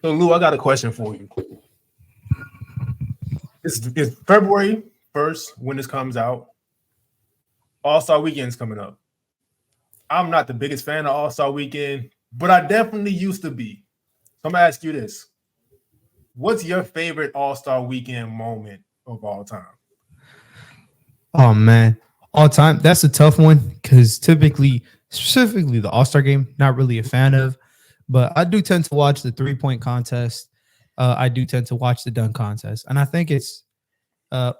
So Lou, I got a question for you. It's February 1st when this comes out. All-Star Weekend's coming up. I'm not the biggest fan of All-Star Weekend, but I definitely used to be. So I'm gonna ask you this. What's your favorite All-Star Weekend moment of all time? Oh man, all time. That's a tough one because specifically the All-Star game, not really a fan of. But I do tend to watch the 3-point contest. I do tend to watch the dunk contest, and I think it's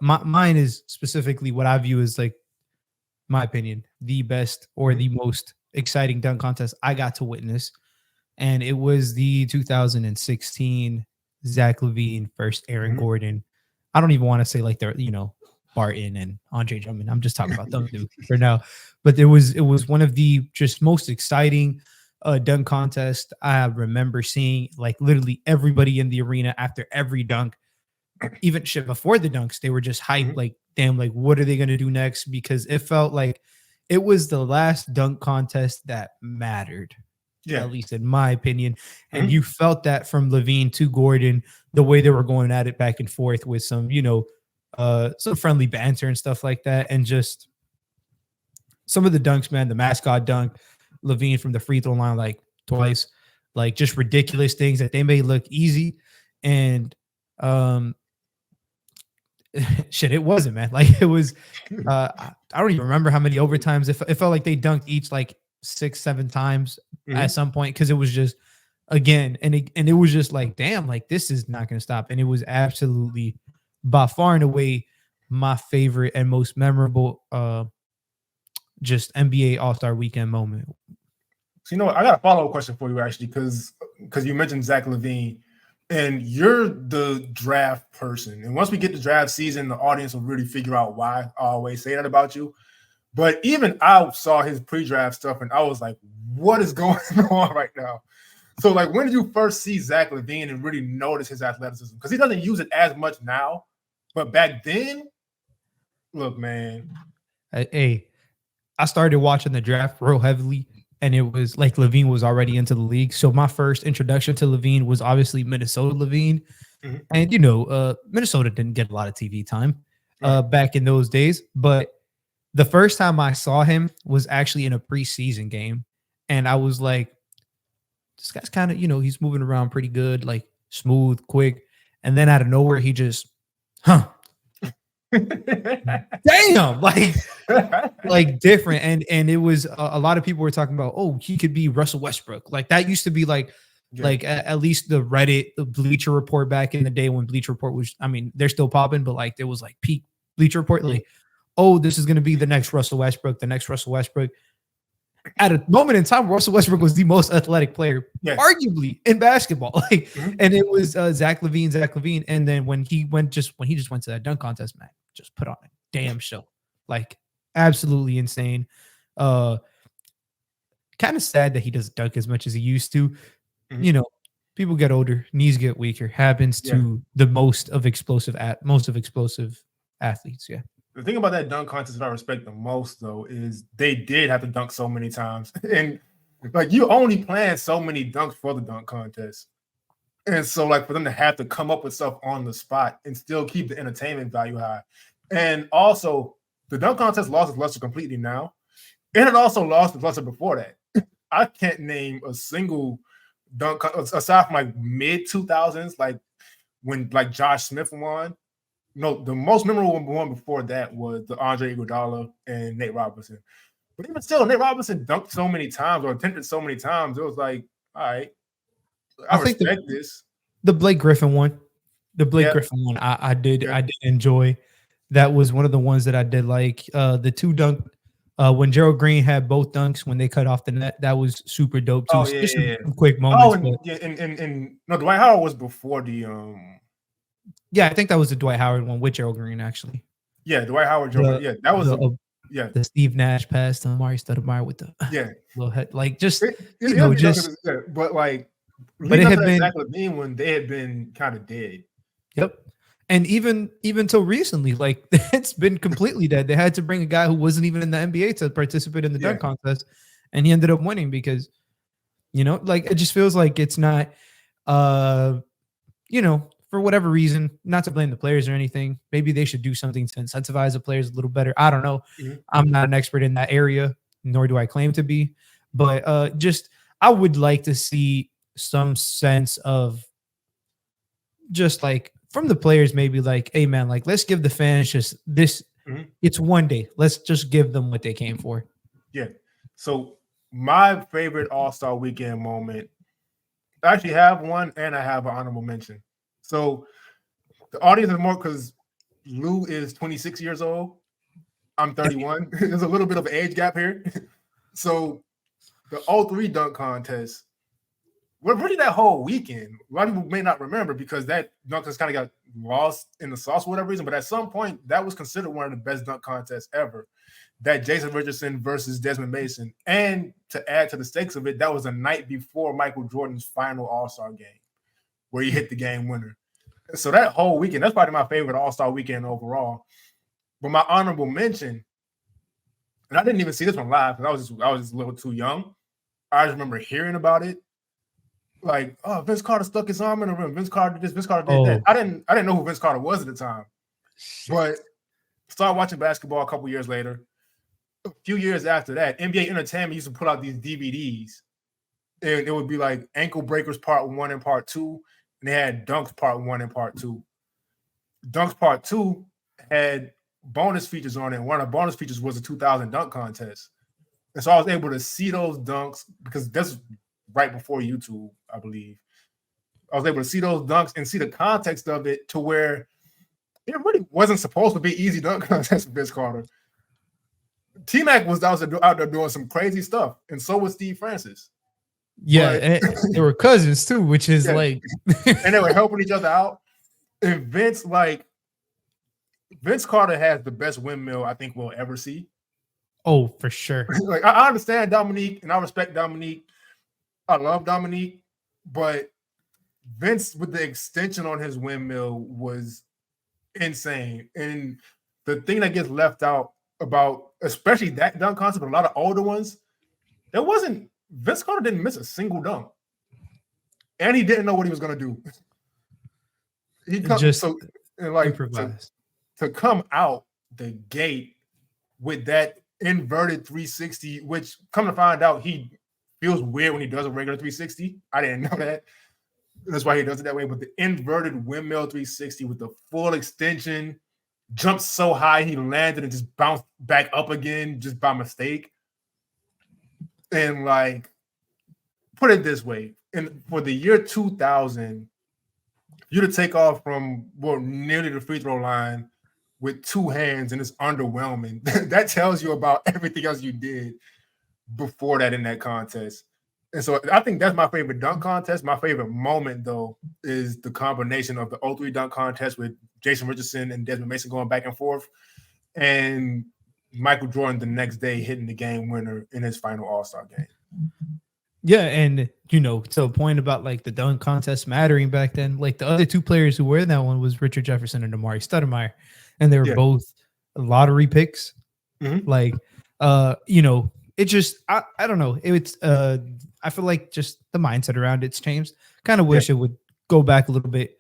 mine is specifically what I view as, like, my opinion, the best or the most exciting dunk contest I got to witness, and it was the 2016 Zach LaVine versus Aaron Gordon. I don't even want to say like they're Barton and Andre Drummond. I'm just talking about them two for now, but it was one of the just most exciting dunk contest I remember seeing. Like literally everybody in the arena after every dunk, even shit before the dunks, they were just hyped. Like, damn, like what are they gonna do next? Because it felt like it was the last dunk contest that mattered. Yeah, at least in my opinion. And you felt that from LaVine to Gordon, the way they were going at it back and forth with some, some friendly banter and stuff like that. And just some of the dunks, man, the mascot dunk, LaVine from the free throw line like twice, like just ridiculous things that they may look easy. And shit, it wasn't, man. Like it was, I don't even remember how many overtimes. It felt like they dunked each like 6-7 times at some point, because it was just again and it was just like, damn, like this is not going to stop. And it was absolutely by far and away my favorite and most memorable just NBA All-Star Weekend moment. So I got a follow-up question for you, actually, because you mentioned Zach LaVine and you're the draft person, and once we get to draft season, the audience will really figure out why I always say that about you. But even I saw his pre-draft stuff, and I was like, what is going on right now? So, like, when did you first see Zach LaVine and really notice his athleticism? Because he doesn't use it as much now, but back then, look, man. Hey, I started watching the draft real heavily, and it was like LaVine was already into the league. So my first introduction to LaVine was obviously Minnesota LaVine. And, Minnesota didn't get a lot of TV time back in those days, but the first time I saw him was actually in a preseason game. And I was like, this guy's kind of, he's moving around pretty good, like smooth, quick. And then out of nowhere, he just, damn, like different. And it was a lot of people were talking about, oh, he could be Russell Westbrook. Like that used to be like at least the Reddit, the Bleacher Report back in the day when Bleacher Report was, I mean, they're still popping, but like there was like peak Bleacher Report, like, oh, this is going to be the next Russell Westbrook, At a moment in time, Russell Westbrook was the most athletic player, arguably, in basketball. Like, and it was Zach LaVine. And then when he just went to that dunk contest, man, just put on a damn show. Like, absolutely insane. Kind of sad that he doesn't dunk as much as he used to. People get older, knees get weaker. Happens to the most explosive athletes. Yeah. The thing about that dunk contest that I respect the most, though, is they did have to dunk so many times. And, like, you only plan so many dunks for the dunk contest. And so, like, for them to have to come up with stuff on the spot and still keep the entertainment value high. And also, the dunk contest lost its luster completely now. And it also lost its luster before that. I can't name a single dunk aside from, like, mid-2000s, like, when, like, Josh Smith won. No, the most memorable one before that was the Andre Iguodala and Nate Robinson. But even still, Nate Robinson dunked so many times or attempted so many times. It was like, all right, I respect this. The Blake Griffin one, I did enjoy. That was one of the ones that I did like. The two dunk when Gerald Green had both dunks when they cut off the net. That was super dope too. Some quick moments. No, Dwight Howard was before the Yeah, I think that was the Dwight Howard one with Gerald Green, actually. Yeah, Dwight Howard. That was the Steve Nash pass to Amari Stoudemire with the little head, like just but it had been Zach LaVine when they had been kind of dead. Yep, and even till recently, like it's been completely dead. They had to bring a guy who wasn't even in the NBA to participate in the dunk contest, and he ended up winning because, like it just feels like it's not. You know, for whatever reason, not to blame the players or anything, maybe they should do something to incentivize the players a little better. I don't know. Mhm. I'm not an expert in that area, nor do I claim to be. But just I would like to see some sense of just like from the players, maybe like, hey man, like let's give the fans just this. Mhm. It's one day. Let's just give them what they came for. Yeah. So my favorite All-Star weekend moment, I actually have one and I have an honorable mention. So the audience is more because Lou is 26 years old. I'm 31. There's a little bit of an age gap here. So the 03 dunk contest, well, really that whole weekend, a lot of people may not remember because that dunk contest kind of got lost in the sauce for whatever reason. But at some point, that was considered one of the best dunk contests ever. That Jason Richardson versus Desmond Mason. And to add to the stakes of it, that was the night before Michael Jordan's final All-Star game where he hit the game winner. So that whole weekend, that's probably my favorite All-Star weekend overall. But my honorable mention, and I didn't even see this one live because I was just a little too young. I just remember hearing about it. Like, oh, Vince Carter stuck his arm in the rim. Vince Carter did this, Vince Carter did that. I didn't know who Vince Carter was at the time. But started watching basketball a couple years later. A few years after that, NBA Entertainment used to put out these DVDs. And it would be like Ankle Breakers Part 1 and Part 2. And they had Dunks Part 1 and Part 2. Dunks Part 2 had bonus features on it. And one of the bonus features was a 2000 dunk contest. And so I was able to see those dunks because that's right before YouTube, I believe. I was able to see those dunks and see the context of it to where it really wasn't supposed to be easy dunk contest for Vince Carter. T-Mac was out there doing some crazy stuff, and so was Steve Francis. Yeah, and they were cousins too, which is like, and they were helping each other out. And Vince Carter has the best windmill I think we'll ever see. Oh, for sure. Like I understand Dominique, and I respect Dominique. I love Dominique, but Vince with the extension on his windmill was insane. And the thing that gets left out about, especially that dunk concept, but a lot of older ones, Vince Carter didn't miss a single dunk. And he didn't know what he was going to do. He to come out the gate with that inverted 360, which come to find out he feels weird when he does a regular 360. I didn't know that. That's why he does it that way. But the inverted windmill 360 with the full extension, jumped so high he landed and just bounced back up again just by mistake. And like, put it this way, and for the year 2000, you to take off from nearly the free throw line with two hands and it's underwhelming. That tells you about everything else you did before that in that contest. And so I think that's my favorite dunk contest. My favorite moment, though, is the combination of the 03 dunk contest with Jason Richardson and Desmond Mason going back and forth, and Michael Jordan the next day hitting the game winner in his final All-Star game. Yeah, and to the point about like the dunk contest mattering back then, like the other two players who were in that one was Richard Jefferson and Amari Stoudemire, and they were both lottery picks. Mm-hmm. Like, it just I don't know. It's I feel like just the mindset around it's changed. Kind of wish it would go back a little bit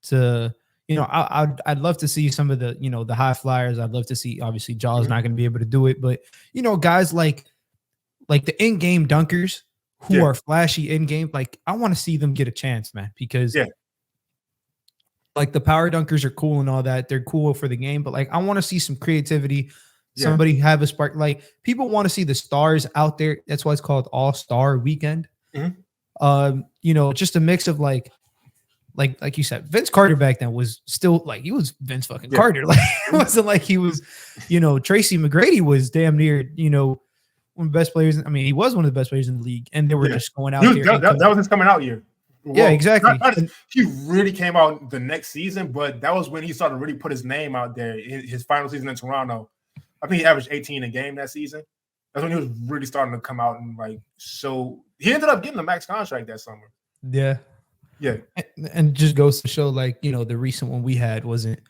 to I'd love to see some of the the high flyers. I'd love to see, obviously Jaw's not going to be able to do it, but guys like the in-game dunkers who are flashy in-game, like I want to see them get a chance, man, because like the power dunkers are cool and all that. They're cool for the game, but like I want to see some creativity. Somebody have a spark. Like people want to see the stars out there. That's why it's called All-Star Weekend. Mm-hmm. Just a mix of like you said, Vince Carter back then was still like he was Vince fucking Carter. Like it wasn't like he was, Tracy McGrady was damn near, one of the best players. I mean, he was one of the best players in the league, and they were just going out there. That was his coming out year. Well, exactly. He really came out the next season, but that was when he started to really put his name out there. His final season in Toronto, I think he averaged 18 a game that season. That's when he was really starting to come out and like show. He ended up getting a max contract that summer. Yeah. Yeah. And just goes to show, like, the recent one we had was it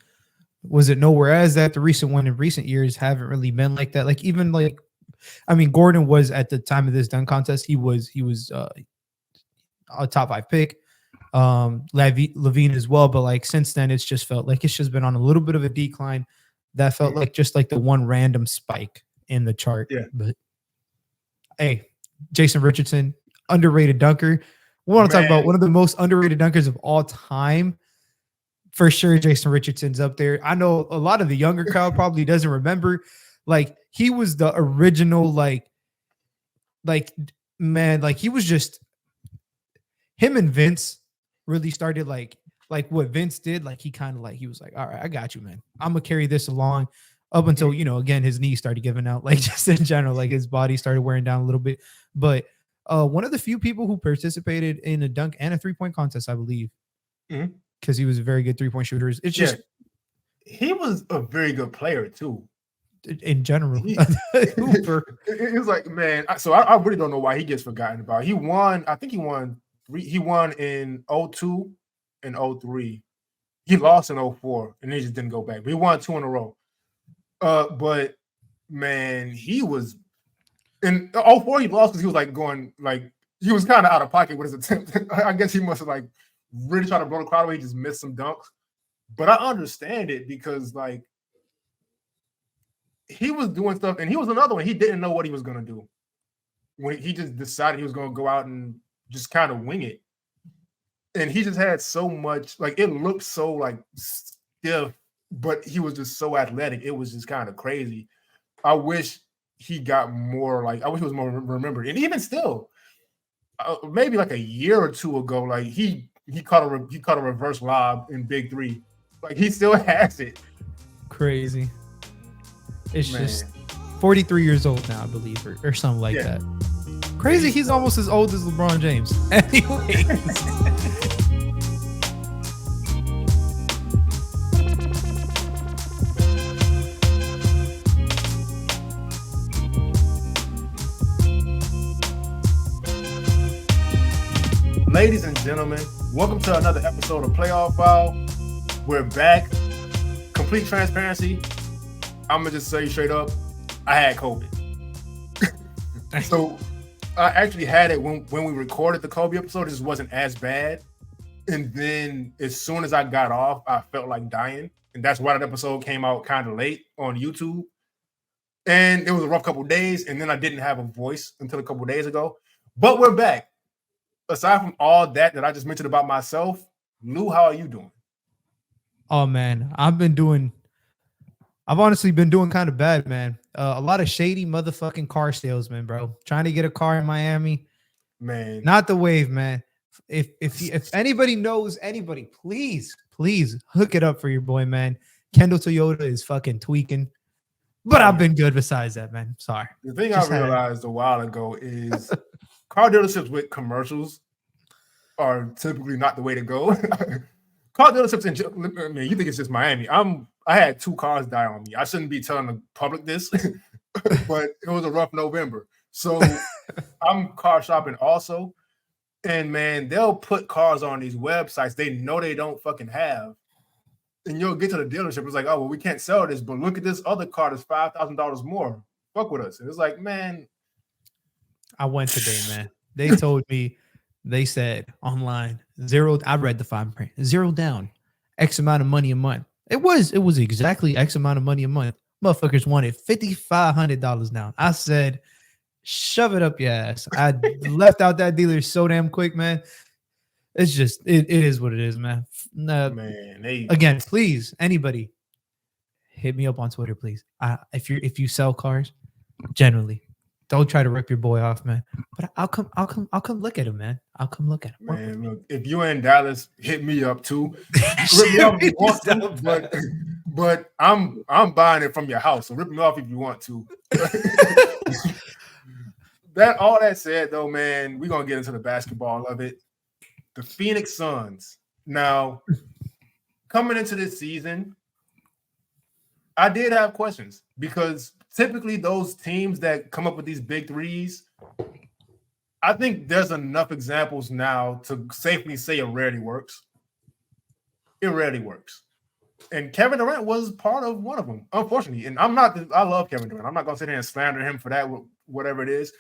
nowhere as that. The recent one in recent years haven't really been like that. Like even like, I mean, Gordon was at the time of this dunk contest, he was a top 5 pick. Levine as well. But like since then, it's just felt like it's just been on a little bit of a decline. That felt like just like the one random spike in the chart. Yeah. But hey, Jason Richardson, underrated dunker. We want to talk about one of the most underrated dunkers of all time. For sure, Jason Richardson's up there. I know a lot of the younger crowd probably doesn't remember. Like he was the original, like man, like he was just him and Vince really started like what Vince did. Like he kind of like he was like, all right, I got you, man. I'm gonna carry this along up until again his knees started giving out. Like just in general, like his body started wearing down a little bit. But one of the few people who participated in a dunk and a 3-point contest, I believe. Because he was a very good 3-point shooter. It's just he was a very good player too. In general, it was like, man. So I really don't know why he gets forgotten about. He won. I think he won 3. He won in 02 and 03. He lost in 04 and he just didn't go back. But he won 2 in a row. But man, he was in 04. He lost because he was like going like he was kind of out of pocket with his attempt. I guess he must have like really tried to blow the crowd away. He just missed some dunks. But I understand it because like he was doing stuff, and he was another one. He didn't know what he was going to do when he just decided he was going to go out and just kind of wing it. And he just had so much, like it looked so like stiff, but he was just so athletic. It was just kind of crazy. I wish he got more, like I wish he was more remembered. And even still, maybe like a year or two ago, like he caught a reverse lob in Big 3. Like he still has it. Crazy. It's just 43 years old now, I believe, or something like that. Crazy. He's almost as old as LeBron James. Anyways. Ladies and gentlemen, welcome to another episode of Playoff File. We're back. Complete transparency. I'm gonna just say straight up, I had COVID. So I actually had it when we recorded the Kobe episode. It just wasn't as bad. And then as soon as I got off, I felt like dying. And that's why that episode came out kind of late on YouTube. And it was a rough couple of days. And then I didn't have a voice until a couple of days ago. But we're back. Aside from all that I just mentioned about myself, Lou, how are you doing? Oh, man, I've honestly been doing kind of bad, man. A lot of shady motherfucking car salesmen, bro. Trying to get a car in Miami. Man. Not the wave, man. If anybody knows anybody, please hook it up for your boy, man. Kendall Toyota is fucking tweaking. But I've been good besides that, man. Sorry. The thing I realized a while ago is car dealerships with commercials are typically not the way to go. Car dealerships I mean, you think it's just Miami. I had 2 cars die on me. I shouldn't be telling the public this, but it was a rough November. So I'm car shopping also. And man, they'll put cars on these websites they know they don't fucking have. And you'll get to the dealership. It's like, oh, well, we can't sell this, but look at this other car that's $5,000 more. Fuck with us. And it's like, man. I went today, man. They told me, they said online, I read the fine print, 0 down, X amount of money a month. It was exactly X amount of money a month. Motherfuckers wanted $5,500 down. I said, shove it up your ass. I left out that dealer so damn quick, man. It's just, it is what it is, man. Again, please, anybody, hit me up on Twitter, please. If you sell cars, generally, don't try to rip your boy off, man. But I'll come look at him, man. I'll come look at him. Man, look, if you're in Dallas, hit me up too. Rip me off if you want to, but I'm buying it from your house. So rip me off if you want to. All that said, though, man, we're gonna get into the basketball of it. The Phoenix Suns. Now, coming into this season, I did have questions because typically those teams that come up with these big threes, I think there's enough examples now to safely say it rarely works. It rarely works. And Kevin Durant was part of one of them, unfortunately. And I love Kevin Durant. I'm not going to sit here and slander him for that, whatever it is.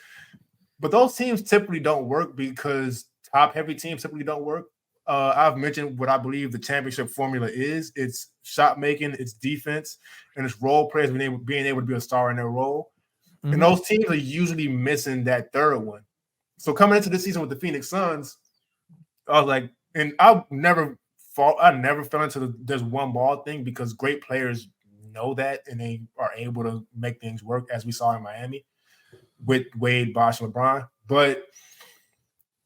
But those teams typically don't work because top-heavy teams typically don't work. I've mentioned what I believe the championship formula is. It's shot making, it's defense, and it's role players being able to be a star in their role. And those teams are usually missing that third one. So coming into this season with the Phoenix Suns, I was like, and I never fell into there's one ball thing because great players know that and they are able to make things work, as we saw in Miami with Wade, Bosh, and LeBron.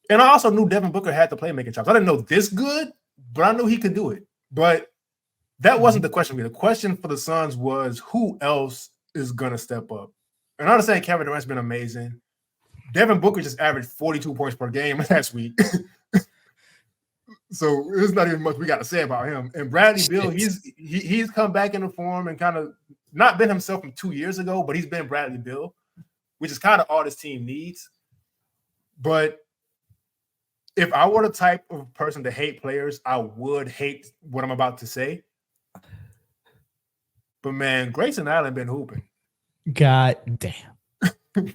And I also knew Devin Booker had the playmaking chops. I didn't know this good, but I knew he could do it. But that wasn't the question for me. The question for the Suns was who else is going to step up? And I understand Kevin Durant's been amazing. Devin Booker just averaged 42 points per game last week. So there's not even much we got to say about him. And Bradley Beal, he's come back into form and kind of not been himself from 2 years ago, but he's been Bradley Beal, which is kind of all this team needs. But if I were the type of person to hate players, I would hate what I'm about to say. But man, Grayson Allen been hooping. God damn.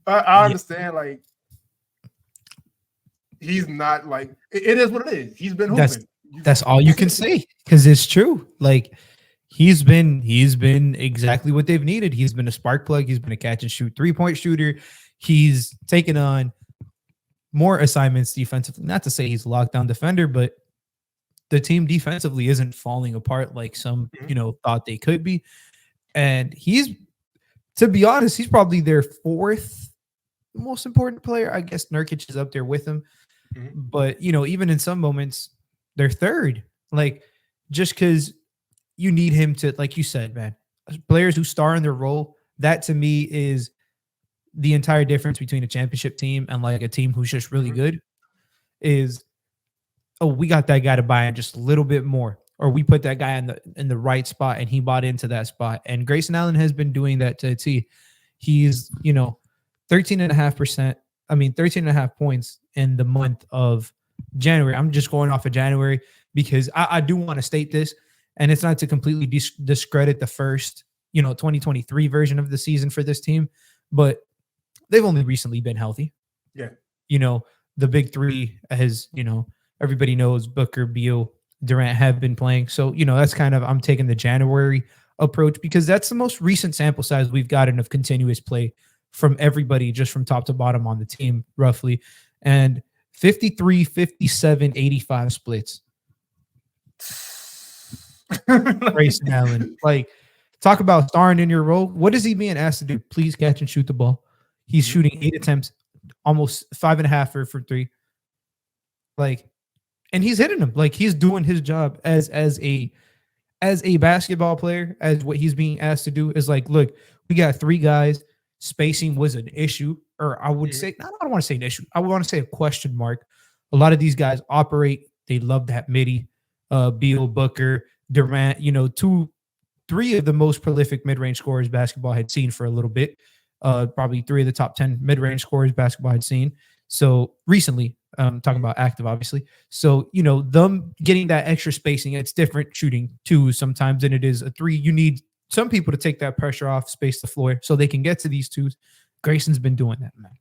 I understand, like, he's not like it is what it is. He's been hooping. That's all you can say because it's true. Like he's been exactly what they've needed. He's been a spark plug. He's been a catch and shoot 3-point shooter. He's taken on more assignments defensively. Not to say he's a lockdown defender, but the team defensively isn't falling apart like some thought they could be. And to be honest, he's probably their fourth most important player. I guess Nurkic is up there with him. But, even in some moments, they're third. Like, just because you need him to, like you said, man, players who star in their role, that to me is the entire difference between a championship team and like a team who's just really good is, we got that guy to buy in just a little bit more. Or we put that guy in the right spot and he bought into that spot. And Grayson Allen has been doing that to a T. He's, 13.5 points in the month of January. I'm just going off of January because I do want to state this, and it's not to completely discredit the first, 2023 version of the season for this team, but they've only recently been healthy. Yeah. The big three, as, everybody knows, Booker, Beal, Durant have been playing. So, that's kind of, I'm taking the January approach because that's the most recent sample size we've gotten of continuous play from everybody, just from top to bottom on the team, roughly. And 53, 57, 85 splits. Grayson Allen. Like, talk about starring in your role. What is he being asked to do? Please catch and shoot the ball. He's shooting 8 attempts, almost 5.5 for 3. Like, and he's hitting them. Like, he's doing his job as a basketball player, as what he's being asked to do is like, look, we got 3 guys. Spacing was an issue, or I would say, I don't want to say an issue. I want to say a question mark. A lot of these guys operate. They love that midi. Beal, Booker, Durant, 3 of the most prolific mid-range scorers basketball had seen for a little bit. Probably 3 of the top 10 mid-range scorers basketball had seen. So recently, talking about active, obviously. So, them getting that extra spacing, it's different shooting 2 sometimes than it is a 3. You need some people to take that pressure off, space the floor so they can get to these 2s. Grayson's been doing that, man.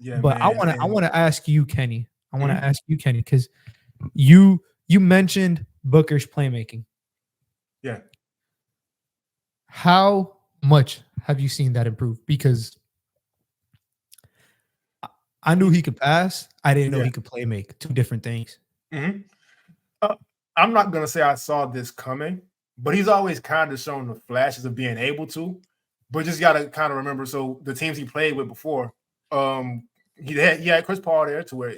Yeah, but man, I want to ask you, Kenny. Because you mentioned Booker's playmaking. Yeah. How much have you seen that improve? Because I knew he could pass. I didn't know he could play make. 2 different things. I'm not going to say I saw this coming, but he's always kind of shown the flashes of being able to. But just got to kind of remember, so the teams he played with before, he had Chris Paul there to where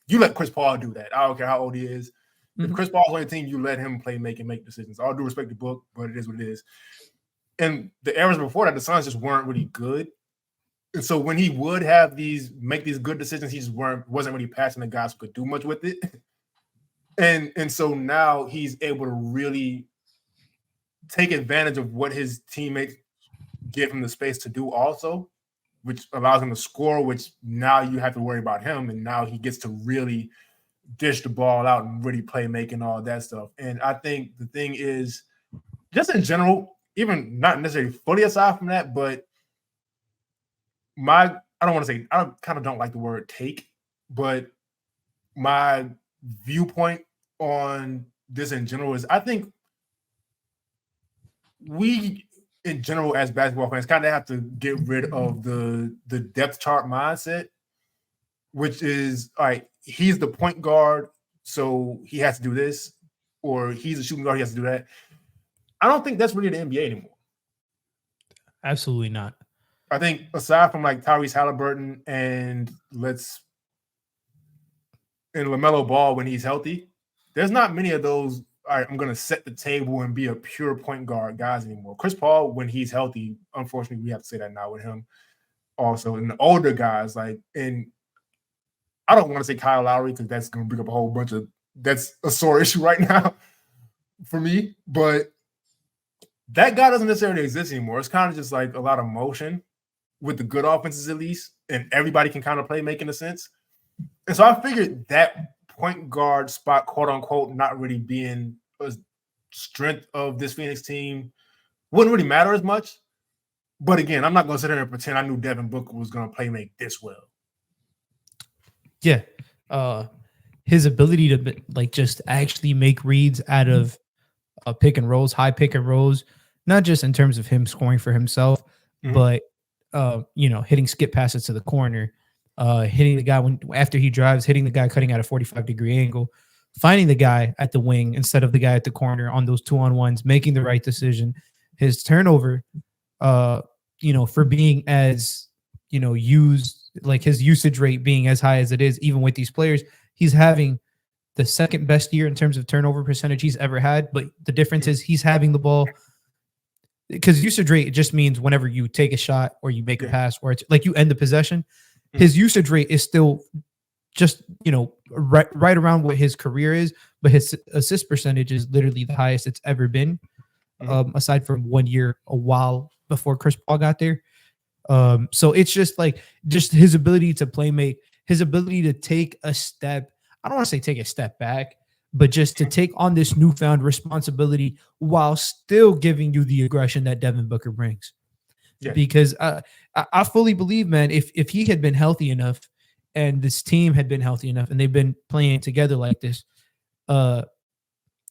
you let Chris Paul do that. I don't care how old he is. If Chris Paul's on your team, you let him play, make decisions. All due respect to Book, but it is what it is. And the eras before that, the Suns just weren't really good. And so when he would make these good decisions, he just wasn't really passing the guys who could do much with it. And so now he's able to really take advantage of what his teammates give him the space to do also, which allows him to score, which now you have to worry about him. And now he gets to really dish the ball out and really play making all that stuff. And I think the thing is, just in general, even not necessarily fully aside from that, but I kind of don't like the word take, but my viewpoint on this in general is I think we in general as basketball fans kind of have to get rid of the depth chart mindset, which is all right, he's the point guard, so he has to do this, or he's a shooting guard, he has to do that. I don't think that's really the NBA anymore. Absolutely not. I think aside from like Tyrese Halliburton and LaMelo Ball when he's healthy, there's not many of those. All right, I'm going to set the table and be a pure point guard guys anymore. Chris Paul, when he's healthy, unfortunately, we have to say that now with him also. And the older guys, like, and I don't want to say Kyle Lowry because that's going to bring up a whole bunch of, that's a sore issue right now for me. But that guy doesn't necessarily exist anymore. It's kind of just like a lot of motion with the good offenses at least, and everybody can kind of play making a sense. And so I figured that point guard spot, quote unquote, not really being a strength of this Phoenix team wouldn't really matter as much. But again, I'm not going to sit there and pretend I knew Devin Booker was going to play make this well. Yeah. His ability to like just actually make reads out of pick and rolls, high pick and rolls, not just in terms of him scoring for himself, but hitting skip passes to the corner, hitting the guy after he drives, hitting the guy cutting at a 45-degree angle, finding the guy at the wing instead of the guy at the corner on those 2-on-1s, making the right decision. His turnover, for being as, used, like his usage rate being as high as it is, even with these players, he's having the second best year in terms of turnover percentage he's ever had. But the difference is he's having the ball, because usage rate, it just means whenever you take a shot or you make a pass or it's like you end the possession, his usage rate is still just, right around what his career is, but his assist percentage is literally the highest it's ever been, aside from 1 year, a while before Chris Paul got there. So it's just his ability to play make, his ability to take a step. I don't want to say take a step back, but just to take on this newfound responsibility while still giving you the aggression that Devin Booker brings. Yeah. Because I fully believe, man, if he had been healthy enough and this team had been healthy enough and they've been playing together like this,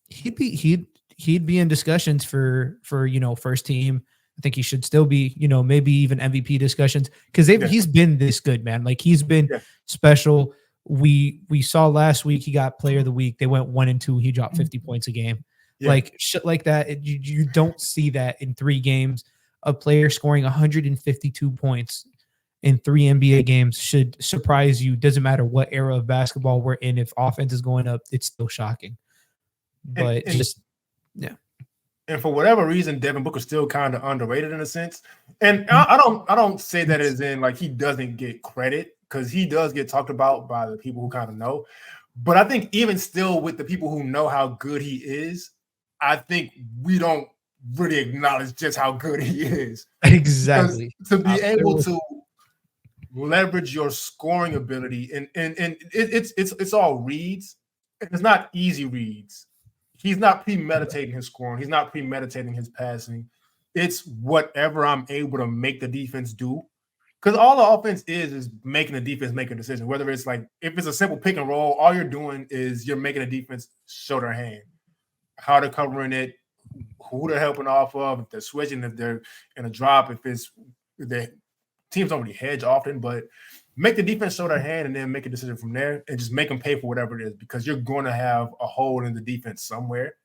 he'd be in discussions for first team. I think he should still be, maybe even MVP discussions, because he's been this good, man. Like he's been special. We saw last week he got player of the week. They went 1-2. He dropped 50 points a game. Like shit like that. You don't see that in 3 games. A player scoring 152 points in 3 NBA games should surprise you. Doesn't matter what era of basketball we're in. If offense is going up, it's still shocking. But And for whatever reason, Devin Booker's still kind of underrated in a sense. And I don't say that as in like he doesn't get credit, because he does get talked about by the people who kind of know. But I think even still with the people who know how good he is, I think we don't really acknowledge just how good he is. Exactly. Because to be able to leverage your scoring ability, and it's all reads. It's not easy reads. He's not premeditating his scoring. He's not premeditating his passing. It's whatever I'm able to make the defense do. Because all the offense is making the defense make a decision. Whether it's like, if it's a simple pick and roll, all you're doing is you're making the defense show their hand. How they're covering it, who they're helping off of, if they're switching, if they're in a drop, if the teams don't really hedge often, but make the defense show their hand and then make a decision from there and just make them pay for whatever it is, because you're going to have a hole in the defense somewhere,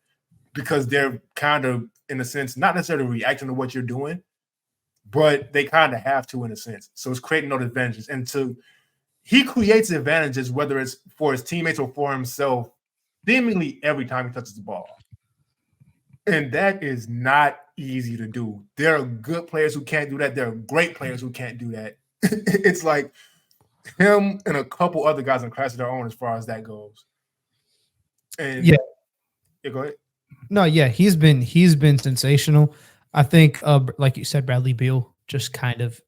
because they're kind of, in a sense, not necessarily reacting to what you're doing, but they kind of have to in a sense. So it's creating those advantages. And he creates advantages, whether it's for his teammates or for himself, seemingly every time he touches the ball. And that is not easy to do. There are good players who can't do that. There are great players who can't do that. It's like him and a couple other guys in class of their own as far as that goes. And yeah, go ahead. No, yeah, he's been sensational. I think, like you said, Bradley Beal just kind of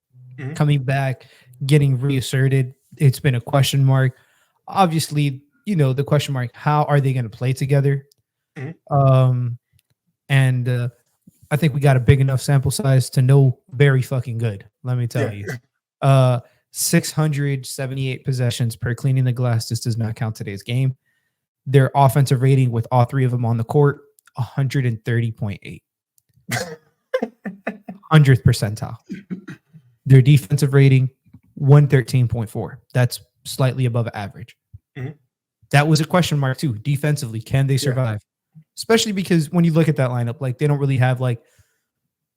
coming back, getting reasserted. It's been a question mark. Obviously, the question mark, how are they going to play together? And I think we got a big enough sample size to know very fucking good. Let me tell you. 678 possessions per cleaning the glass. This does not count today's game. Their offensive rating with all three of them on the court, 130.8. 100th percentile. Their defensive rating, 113.4. That's slightly above average. Mm-hmm. That was a question mark too. Defensively, can they survive? Yeah. Especially because when you look at that lineup, like they don't really have like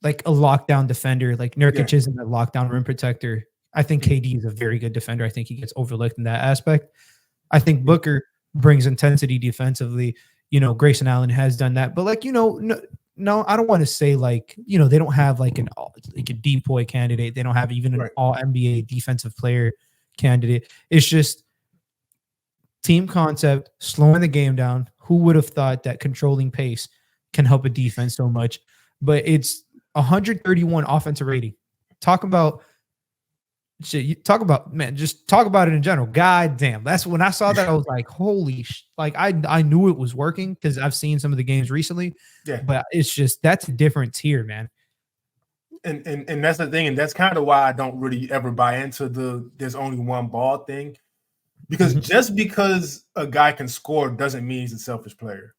a lockdown defender. Like Nurkic isn't a lockdown rim protector. I think KD is a very good defender. I think he gets overlooked in that aspect. I think Booker brings intensity defensively. You know, Grayson Allen has done that. But like, you know, no, I don't want to say like, you know, they don't have like a DPOY candidate. They don't have even an all NBA defensive player candidate. It's just team concept, slowing the game down. Who would have thought that controlling pace can help a defense so much? But it's 131 offensive rating. Talk about shit. You talk about, man, just talk about it in general. God damn. That's when I saw that, I was like, holy like I knew it was working because I've seen some of the games recently. Yeah. But it's just, that's a different tier, man. And that's the thing. And that's kind of why I don't really ever buy into there's only one ball thing. Because just because a guy can score doesn't mean he's a selfish player.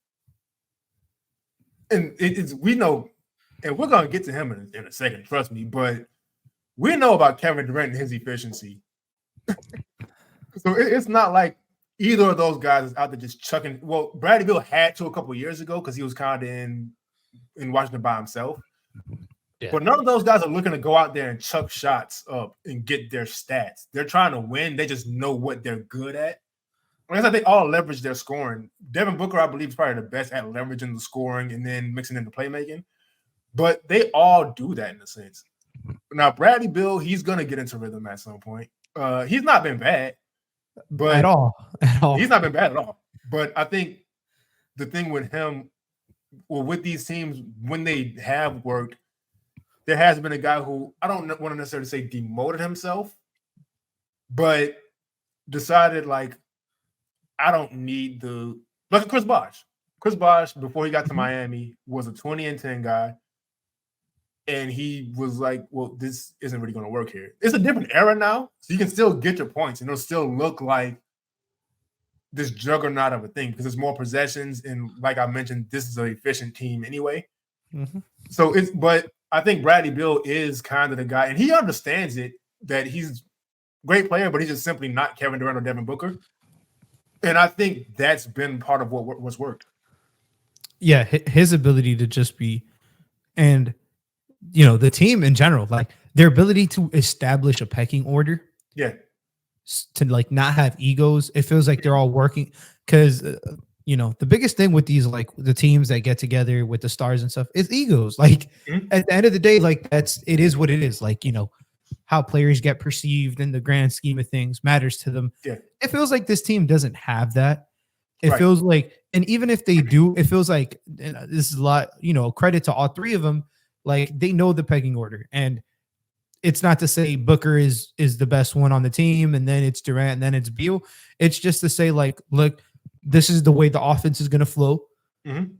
And we know, and we're going to get to him in a second, trust me, but we know about Kevin Durant and his efficiency. So it's not like either of those guys is out there just chucking. Well, Bradley Beal had to a couple of years ago because he was kind of in Washington by himself. Yeah. But none of those guys are looking to go out there and chuck shots up and get their stats. They're trying to win. They just know what they're good at. I guess they all leverage their scoring. Devin Booker, I believe, is probably the best at leveraging the scoring and then mixing in the playmaking. But they all do that in a sense. Now, Bradley Beal, he's going to get into rhythm at some point. He's not been bad. But at all. He's not been bad at all. But I think the thing with him, well, with these teams, when they have worked, there has been a guy who, I don't want to necessarily say demoted himself, but decided, like, I don't need like Chris Bosh. Chris Bosh, before he got to Miami, was a 20-10 guy. And he was like, well, this isn't really going to work here. It's a different era now, so you can still get your points, and it'll still look like this juggernaut of a thing because there's more possessions. And like I mentioned, this is an efficient team anyway. Mm-hmm. So but I think Bradley Beal is kind of the guy, and he understands it, that he's a great player, but he's just simply not Kevin Durant or Devin Booker. And I think that's been part of what's worked. Yeah, his ability to just be, and you know, the team in general, like their ability to establish a pecking order. Yeah. To like not have egos. It feels like they're all working because, you know, the biggest thing with these, like the teams that get together with the stars and stuff is egos. Like at the end of the day, like it is what it is. Like, you know, how players get perceived in the grand scheme of things matters to them. Yeah. It feels like this team doesn't have that. It feels like, and even if they do, it feels like this is a lot, you know, credit to all three of them. Like they know the pegging order, and it's not to say Booker is the best one on the team, and then it's Durant, and then it's Beal. It's just to say, like, look, this is the way the offense is going to flow. Mm-hmm.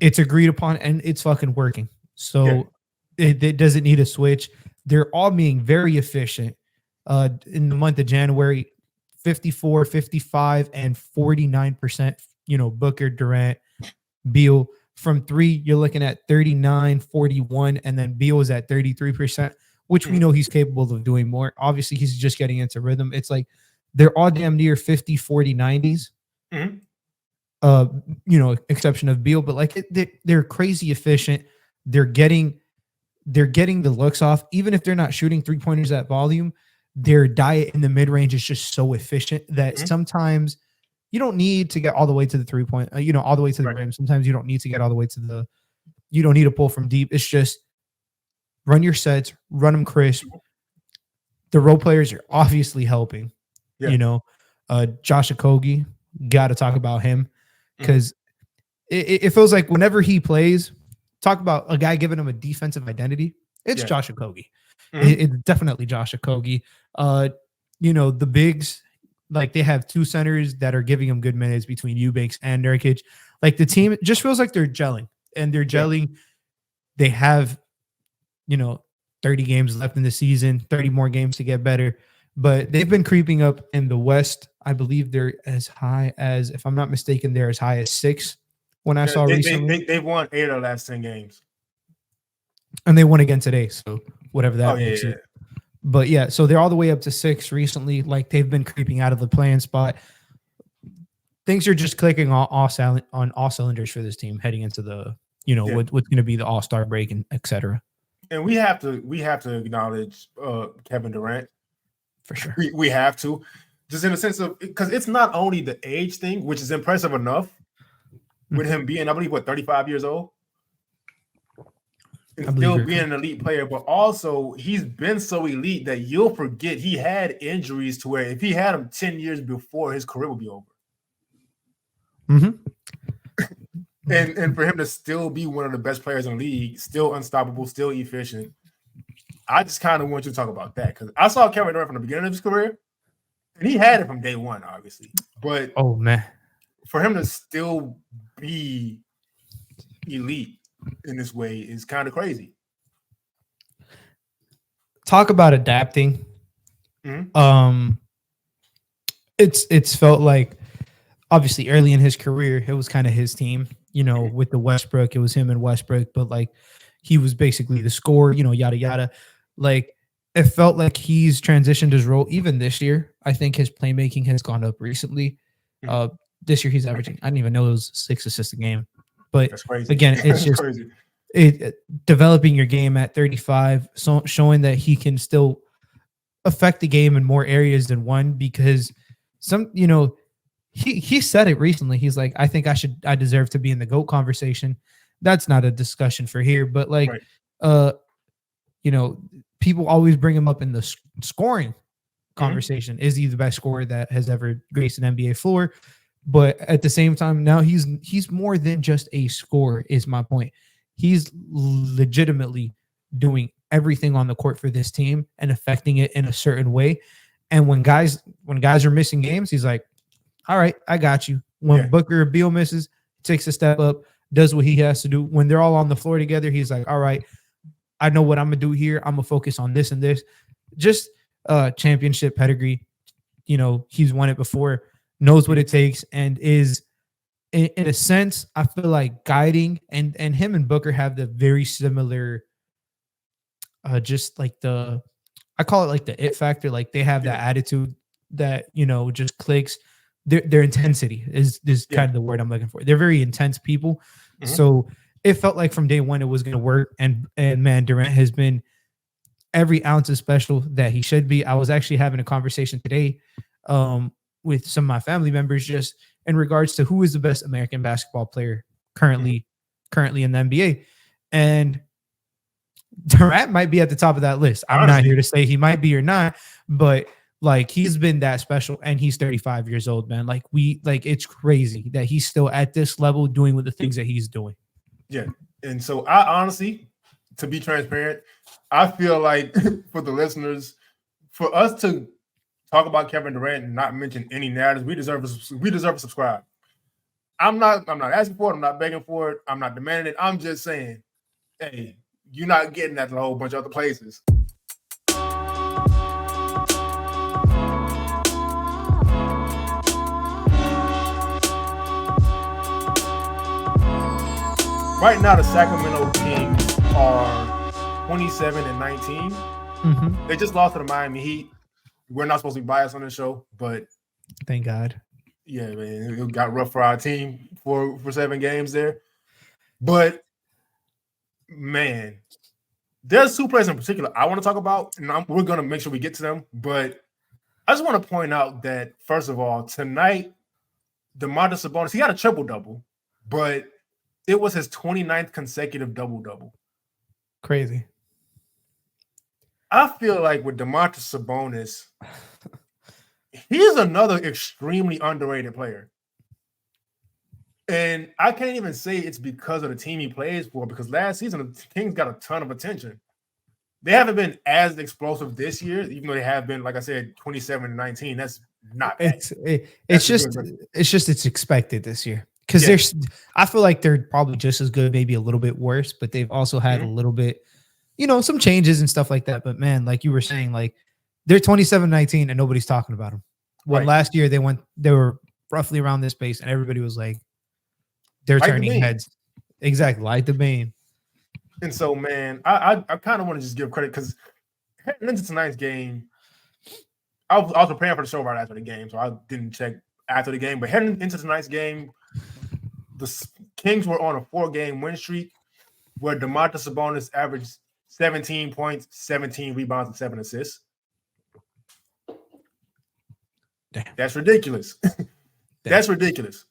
It's agreed upon, and it's fucking working. So it doesn't need a switch. They're all being very efficient. In the month of January, 54, 55, and 49%. You know, Booker, Durant, Beal. From three, you're looking at 39, 41, and then Beal is at 33%, which we know he's capable of doing more. Obviously, he's just getting into rhythm. It's like they're all damn near 50, 40, 90s. Mm-hmm. You know, exception of Beal, but like they're crazy efficient. They're getting the looks off, even if they're not shooting 3-pointers at volume. Their diet in the mid range is just so efficient that sometimes you don't need to get all the way to the 3-point, you know, all the way to the rim. Sometimes you don't need to get all the way to you don't need to pull from deep. It's just run your sets, run them crisp. The role players are obviously helping. You know, Josh Okogie, got to talk about him because it feels like whenever he plays, talk about a guy giving him a defensive identity. It's Josh Okogie. It's definitely Josh Okogie. You know, the bigs, like they have two centers that are giving them good minutes between Eubanks and Nurkic. Like the team just feels like they're gelling, and they're gelling. Yeah. They have, you know, 30 games left in the season, 30 more games to get better. but they've been creeping up in the West. I believe they're as high as, if I'm not mistaken, they're as high as 6 when I saw recently. They won 8 of the last 10 games. And they won again today. So whatever that makes yeah. it. But yeah, so they're all the way up to 6 recently. Like they've been creeping out of the playing spot. Things are just clicking on all cylinders for this team heading into the, what's going to be the All-Star break and etc. And we have to acknowledge Kevin Durant for sure. We have to, just in the sense of, because it's not only the age thing, which is impressive enough with him being, I believe, 35 years old, and still being an elite player, but also he's been so elite that you'll forget he had injuries to where if he had them 10 years before, his career would be over. And for him to still be one of the best players in the league, still unstoppable, still efficient, I just kind of want you to talk about that, because I saw Kevin Durant from the beginning of his career, and he had it from day one, obviously. But oh man, for him to still be elite in this way is kind of crazy. Talk about adapting. It's felt like, obviously early in his career, it was kind of his team, with the Westbrook, it was him and Westbrook, but like he was basically the scorer, yada, yada. Like it felt like he's transitioned his role even this year. I think his playmaking has gone up recently. This year he's averaging, I didn't even know it was 6 assists a game, but again, it's just developing your game at 35, so showing that he can still affect the game in more areas than one, because he said it recently. He's like, I think I deserve to be in the GOAT conversation. That's not a discussion for here, but like, people always bring him up in the scoring conversation. Is he the best scorer that has ever graced an NBA floor? But at the same time, now he's more than just a scorer, is my point. He's legitimately doing everything on the court for this team and affecting it in a certain way. And when guys are missing games, he's like, all right, I got you. When Booker or Beal misses, takes a step up, does what he has to do. When they're all on the floor together, he's like, all right, I know what I'm going to do here. I'm going to focus on this and this. Just championship pedigree. He's won it before, knows what it takes, and is, in a sense, I feel like guiding. And him and Booker have the very similar, just like I call it like the it factor. Like they have that attitude that, just clicks. Their intensity is kind of the word I'm looking for. They're very intense people. So it felt like from day one it was going to work. And man, Durant has been every ounce as special that he should be. I was actually having a conversation today with some of my family members just in regards to who is the best American basketball player currently in the NBA. And Durant might be at the top of that list. I'm not here to say he might be or not, but like he's been that special, and he's 35 years old, man. Like it's crazy that he's still at this level doing with the things that he's doing. Yeah. And so I honestly, to be transparent, I feel like for the listeners, for us to talk about Kevin Durant and not mention any narratives, we deserve to subscribe. I'm not asking for it. I'm not begging for it. I'm not demanding it. I'm just saying, hey, you're not getting that in a whole bunch of other places. Right now, the Sacramento Kings are 27-19. They just lost to the Miami Heat. We're not supposed to be biased on this show, but thank God. Yeah, man, it got rough for our team for 7 games there. But man, there's 2 players in particular I want to talk about, and we're going to make sure we get to them. But I just want to point out that, first of all, tonight, Domantas Sabonis, he got a triple-double, but it was his 29th consecutive double-double. Crazy. I feel like with Domantas Sabonis, he's another extremely underrated player. And I can't even say it's because of the team he plays for, because last season the Kings got a ton of attention. They haven't been as explosive this year, even though they have been, like I said, 27-19. That's not bad. It's expected this year. Because I feel like they're probably just as good, maybe a little bit worse, but they've also had a little bit, some changes and stuff like that. But man, like you were saying, like they're 27-19 and nobody's talking about them. When last year they were roughly around this pace and everybody was like, they're like turning heads. Exactly, like the Bane. And so, man, I kind of want to just give credit because heading into tonight's game, I was preparing for the show right after the game, so I didn't check after the game. But heading into tonight's game, the Kings were on a 4-game win streak where Domantas Sabonis averaged 17 points, 17 rebounds, and 7 assists. Damn. That's ridiculous. That's ridiculous.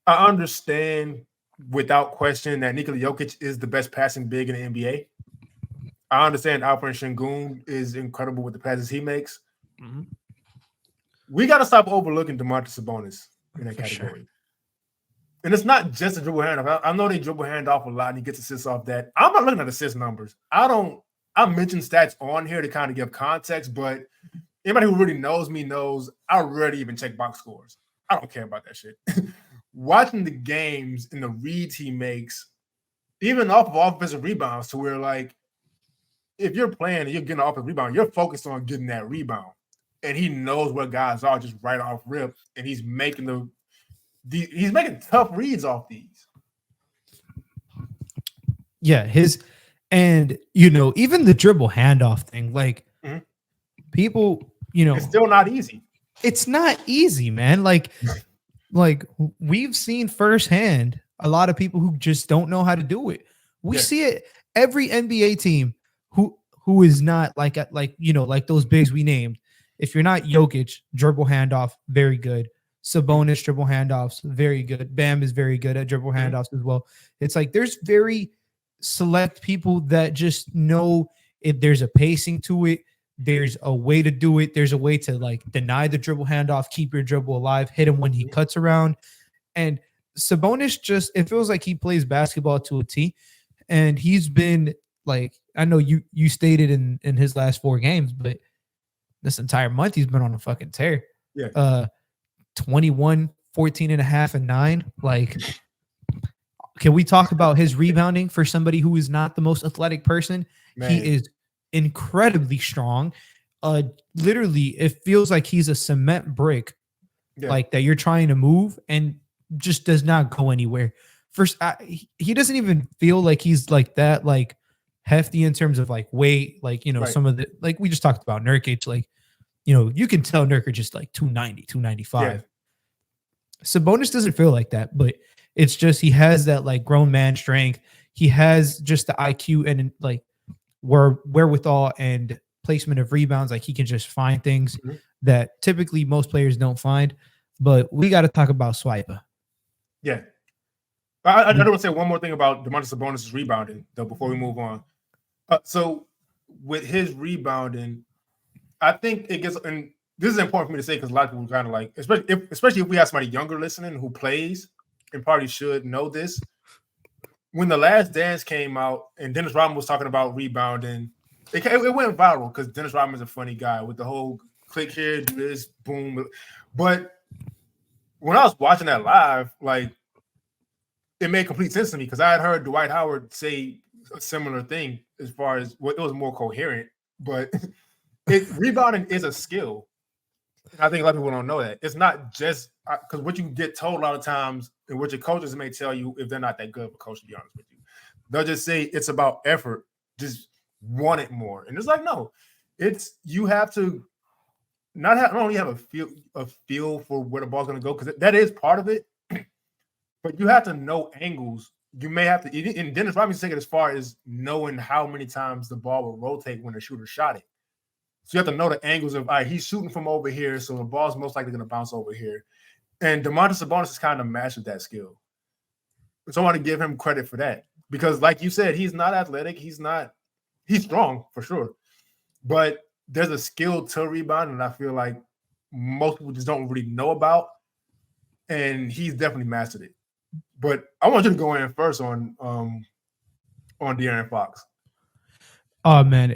I understand without question that Nikola Jokic is the best passing big in the NBA. I understand Alperen Sengun is incredible with the passes he makes. Mm-hmm. We got to stop overlooking Domantas Sabonis in that category. Sure. And it's not just a dribble handoff. I know they dribble handoff a lot and he gets assists off that. I'm not looking at assist numbers. I mentioned stats on here to kind of give context, but anybody who really knows me knows I rarely even check box scores. I don't care about that shit. Watching the games and the reads he makes, even off of offensive rebounds, to where like if you're playing and you're getting an offensive rebound, you're focused on getting that rebound. And he knows where guys are just right off rip, and he's making he's making tough reads off these. Yeah, and even the dribble handoff thing, like people, it's still not easy. It's not easy, man. Like we've seen firsthand a lot of people who just don't know how to do it. We see it every NBA team who is not like those bigs we named. If you're not Jokic, dribble handoff, very good. Sabonis, dribble handoffs, very good. Bam is very good at dribble handoffs as well. It's like there's very select people that just know if there's a pacing to it, there's a way to do it. There's a way to like deny the dribble handoff, keep your dribble alive, hit him when he cuts around. And Sabonis it feels like he plays basketball to a T. And he's been like, I know you stated in his last 4 games, but this entire month he's been on a fucking tear. Yeah. 21, 14 and a half, and 9. Like, can we talk about his rebounding for somebody who is not the most athletic person? Man. He is incredibly strong. Literally, it feels like he's a cement brick, like that you're trying to move and just does not go anywhere. First, he doesn't even feel like he's like that, like hefty in terms of like weight, like some of the like we just talked about Nurkic, like you can tell Nurkic just like 290, 295. Yeah. Sabonis doesn't feel like that, but it's just he has that like grown man strength. He has just the IQ and like wherewithal and placement of rebounds. Like he can just find things that typically most players don't find. But we got to talk about Swiper. Yeah. I want to say one more thing about Domantas Sabonis' rebounding, though, before we move on. So with his rebounding, I think it gets, and this is important for me to say because a lot of people kind of like, especially if we have somebody younger listening who plays and probably should know this. When The Last Dance came out and Dennis Rodman was talking about rebounding, it went viral because Dennis Rodman's a funny guy with the whole click here, do this, boom. But when I was watching that live, like, it made complete sense to me because I had heard Dwight Howard say a similar thing as far as it was more coherent, but rebounding is a skill. I think a lot of people don't know that. It's not just because what you get told a lot of times and what your coaches may tell you if they're not that good of a coach, to be honest with you. They'll just say it's about effort, just want it more. And it's like, no, you have to not only have a feel for where the ball's going to go, because that is part of it, but you have to know angles. You may have to, and Dennis Rodman take it as far as knowing how many times the ball will rotate when the shooter shot it. So you have to know the angles of, all right, he's shooting from over here, so the ball's most likely going to bounce over here. And Domantas Sabonis has kind of mastered that skill. So I want to give him credit for that. Because like you said, he's not athletic. He's strong for sure. But there's a skill to rebound, and I feel like most people just don't really know about. And he's definitely mastered it. But I want you to go in first on De'Aaron Fox. Oh, man.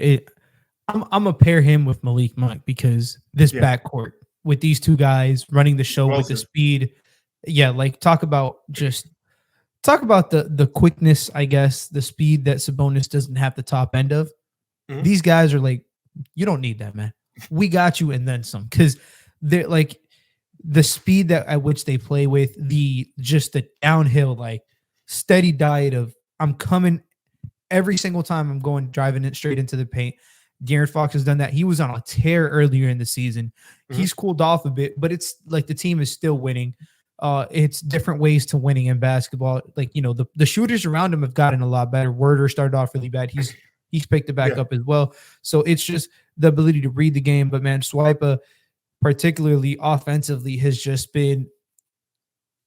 I'm going to pair him with Malik Monk because this backcourt with these two guys running the show with the speed. Yeah, like talk about the quickness, I guess, the speed that Sabonis doesn't have the top end of. Mm-hmm. These guys are like, you don't need that, man. we got you and then some, because they're like the speed that at which they play with, the downhill, like steady diet of I'm coming every single time I'm going driving it straight into the paint. De'Aaron Fox has done that. He was on a tear earlier in the season. He's cooled off a bit, but it's like the team is still winning. It's different ways to winning in basketball. Like, the shooters around him have gotten a lot better. Werder started off really bad. He's picked it back up as well. So it's just the ability to read the game. But man, Swipa, particularly offensively, has just been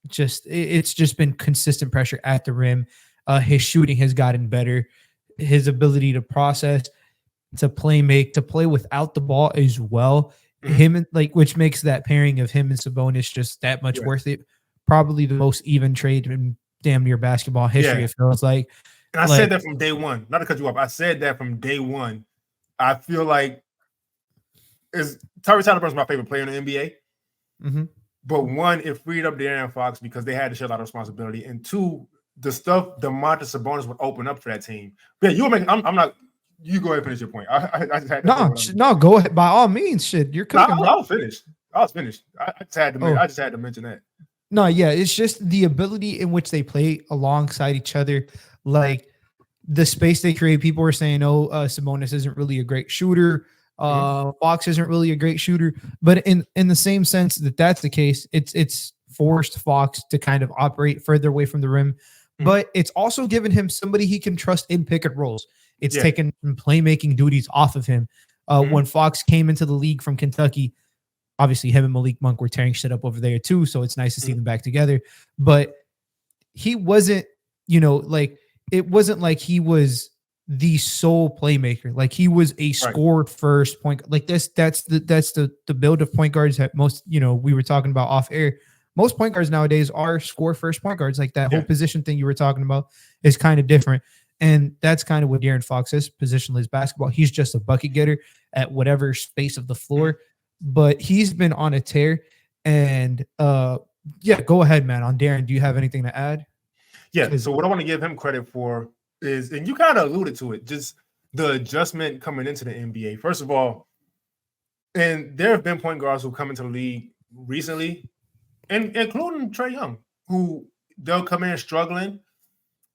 it's just been consistent pressure at the rim. His shooting has gotten better. His ability to process, to play without the ball as well. Him and which makes that pairing of him and Sabonis just that much worth it. Probably the most even trade in damn near basketball history. It feels like. And I said that from day one. Not to cut you off. I said that from day one. I feel like Tyrese Halliburton's my favorite player in the NBA. But one, it freed up De'Aaron Fox because they had to share a lot of responsibility. And two, the stuff Domantas Sabonis would open up for that team. But yeah, you were making. I'm not. You go ahead and finish your point. I just had no, go ahead by all means. Shit, you're cooking. I was finished. I just had to mention that. No, yeah, it's just the ability in which they play alongside each other, like the space they create. People were saying, Sabonis isn't really a great shooter. Fox isn't really a great shooter, but in the same sense that's the case, it's forced Fox to kind of operate further away from the rim, but it's also given him somebody he can trust in pick and rolls. It's taken playmaking duties off of him. When Fox came into the league from Kentucky, obviously him and Malik Monk were tearing shit up over there too, so it's nice to see them back together. But he wasn't, it wasn't like he was the sole playmaker. Like he was a score first point. Like that's the build of point guards that most, we were talking about off air. Most point guards nowadays are score first point guards. Like that whole position thing you were talking about is kind of different. And that's kind of what De'Aaron Fox is, positionless basketball. He's just a bucket getter at whatever space of the floor. But he's been on a tear. And go ahead, man. On De'Aaron, do you have anything to add? Yeah. So what I want to give him credit for is, and you kind of alluded to it, just the adjustment coming into the NBA. First of all, and there have been point guards who come into the league recently, and including Trae Young, who they'll come in struggling.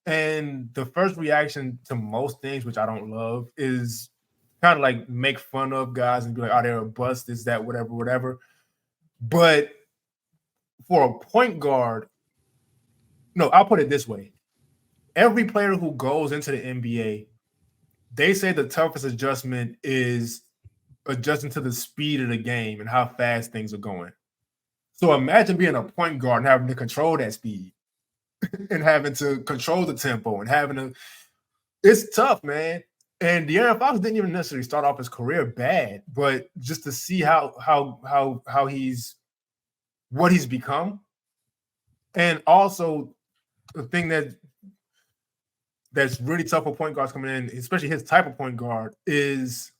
And the first reaction to most things, which I don't love, is kind of like make fun of guys and be like, they're a bust, is that, whatever. But for a point guard, no, I'll put it this way. Every player who goes into the NBA, they say the toughest adjustment is adjusting to the speed of the game and how fast things are going. So imagine being a point guard and having to control that speed. And having to control the tempo and it's tough, man. And De'Aaron Fox didn't even necessarily start off his career bad, but just to see what he's become. And also the thing that's really tough for point guards coming in, especially his type of point guard, is,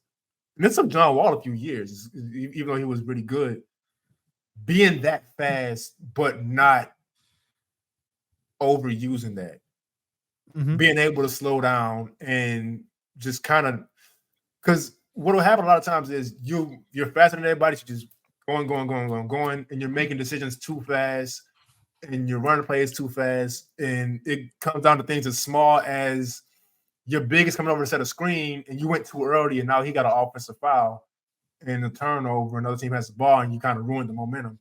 and it took John Wall a few years, even though he was really good, being that fast, but not overusing that, being able to slow down and just kind of, because what will happen a lot of times is you're faster than everybody, so just going, and you're making decisions too fast, and you're running plays too fast, and it comes down to things as small as your big is coming over to set a screen, and you went too early, and now he got an offensive foul and a turnover, another team has the ball, and you kind of ruined the momentum.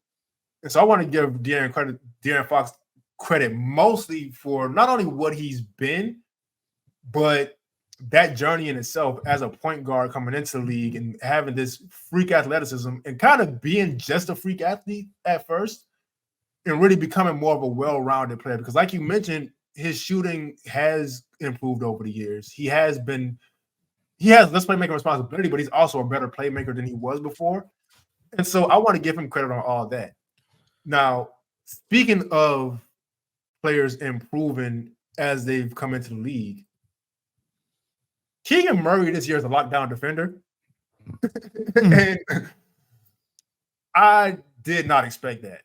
And so I want to give De'Aaron Fox credit mostly for not only what he's been, but that journey in itself as a point guard coming into the league and having this freak athleticism and kind of being just a freak athlete at first and really becoming more of a well-rounded player. Because like you mentioned, his shooting has improved over the years. He has less playmaking responsibility, but he's also a better playmaker than he was before. And so I want to give him credit on all that. Now, speaking of players improving as they've come into the league, Keegan Murray this year is a lockdown defender. And I did not expect that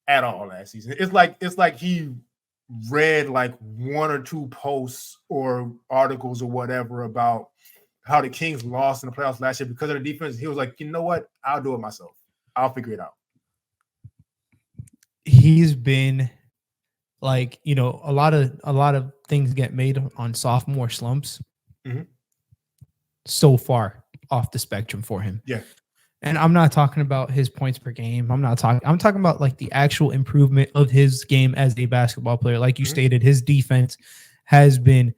at all last season. It's like he read like one or two posts or articles or whatever about how the Kings lost in the playoffs last year because of the defense, he was like, you know what? I'll do it myself. I'll figure it out. He's been like, a lot of things get made on sophomore slumps. Mm-hmm. So far off the spectrum for him. Yeah. And I'm not talking about his points per game. I'm talking about like the actual improvement of his game as a basketball player. Like you stated, his defense has been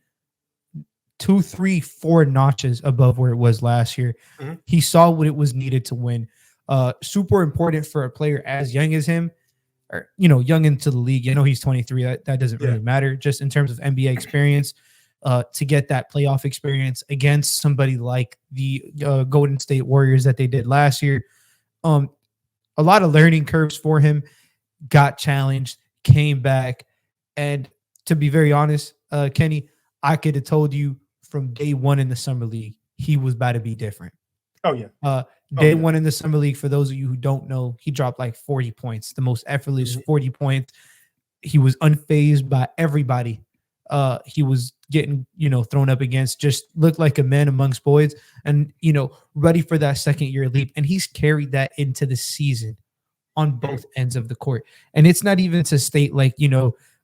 2, 3, 4 notches above where it was last year. Mm-hmm. He saw what it was needed to win. Super important for a player as young as him, or, young into the league. He's 23. That doesn't really matter. Just in terms of NBA experience, to get that playoff experience against somebody like the Golden State Warriors that they did last year. A lot of learning curves for him, got challenged, came back. And to be very honest, Kenny, I could have told you from day one in the summer league, he was about to be different. Oh, yeah. Day one in the summer league, for those of you who don't know, he dropped like 40 points, the most effortless 40 points. He was unfazed by everybody. He was getting, thrown up against, just looked like a man amongst boys and, ready for that second year leap. And he's carried that into the season on both ends of the court. And it's not even to state like,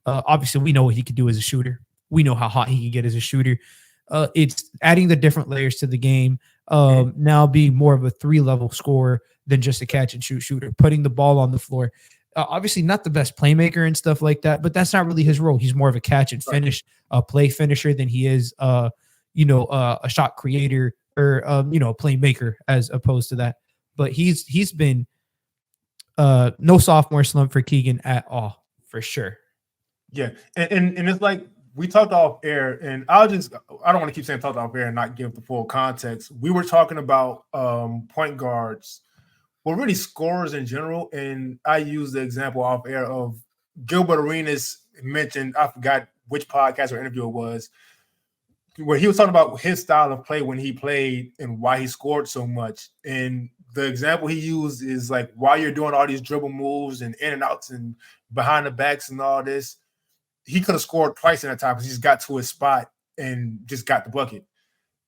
obviously we know what he could do as a shooter. We know how hot he can get as a shooter. It's adding the different layers to the game. Now being more of a 3-level scorer than just a catch and shoot shooter, putting the ball on the floor. Obviously not the best playmaker and stuff like that, but that's not really his role. He's more of a catch and finish, play finisher than he is, a shot creator or, a playmaker as opposed to that. But he's been no sophomore slump for Keegan at all, for sure. Yeah. And it's like, we talked off air, and I don't want to keep saying talked off air and not give the full context. We were talking about point guards, well, really scorers in general. And I used the example off air of Gilbert Arenas mentioned, I forgot which podcast or interview it was, where he was talking about his style of play when he played and why he scored so much. And the example he used is like, while you're doing all these dribble moves and in and outs and behind the backs and all this, he could have scored twice in that time because he just got to his spot and just got the bucket.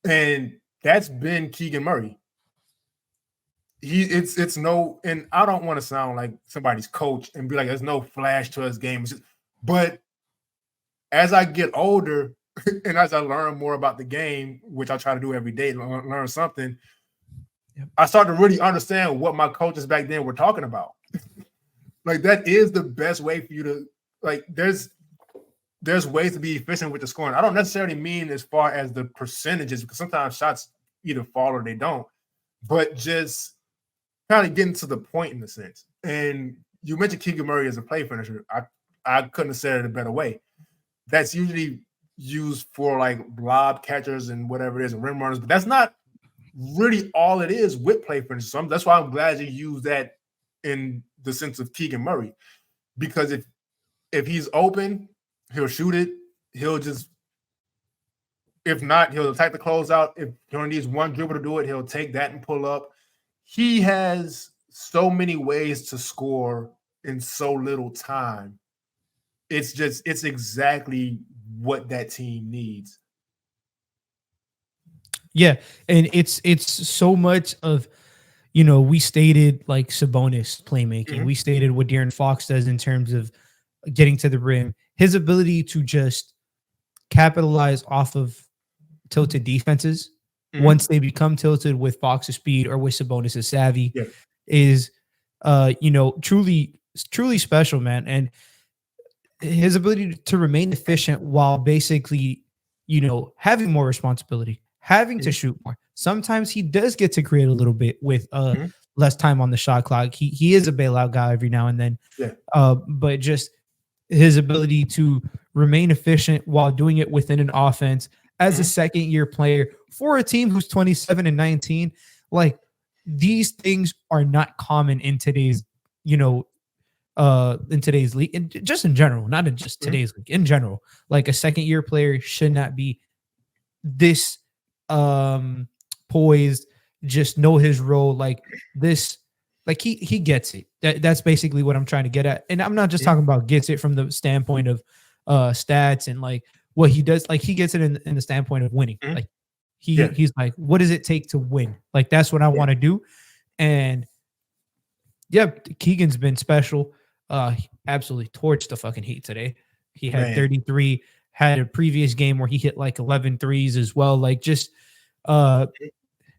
And that's been Keegan Murray. It's no, and I don't want to sound like somebody's coach and be like, there's no flash to his game. But as I get older and as I learn more about the game, which I try to do every day, learn something, I start to really understand what my coaches back then were talking about. Like, that is the best way for you to, like, there's ways to be efficient with the scoring. I don't necessarily mean as far as the percentages, because sometimes shots either fall or they don't, but just kind of getting to the point in a sense. And you mentioned Keegan Murray as a play finisher. I couldn't have said it a better way. That's usually used for like lob catchers and whatever it is and rim runners, but that's not really all it is with play finishers. So that's why I'm glad you used that in the sense of Keegan Murray, because if he's open, he'll shoot it. He'll just, if not, he'll attack the closeout. If he only needs one dribble to do it, he'll take that and pull up. He has so many ways to score in so little time. It's exactly what that team needs. Yeah, and it's so much of, we stated like Sabonis playmaking. We stated what De'Aaron Fox does in terms of getting to the rim. His ability to just capitalize off of tilted defenses once they become tilted with Fox's speed or with Sabonis' savvy is, truly special, man. And his ability to remain efficient while basically, having more responsibility, having to shoot more. Sometimes he does get to create a little bit with less time on the shot clock. He is a bailout guy every now and then. But just his ability to remain efficient while doing it within an offense as a second-year player for a team who's 27-19, like, these things are not common in today's, league, and just in general, not in just today's league, in general. Like, a second-year player should not be this poised, just know his role like this. Like, he gets it. That's basically what I'm trying to get at. And I'm not just talking about gets it from the standpoint of stats and like what he does. Like, he gets it in the standpoint of winning. Like, He's like, what does it take to win? Like, that's what I want to do. And yeah, Keegan's been special. He absolutely torched the fucking Heat today. He had 33, had a previous game where he hit like 11 threes as well. Like, just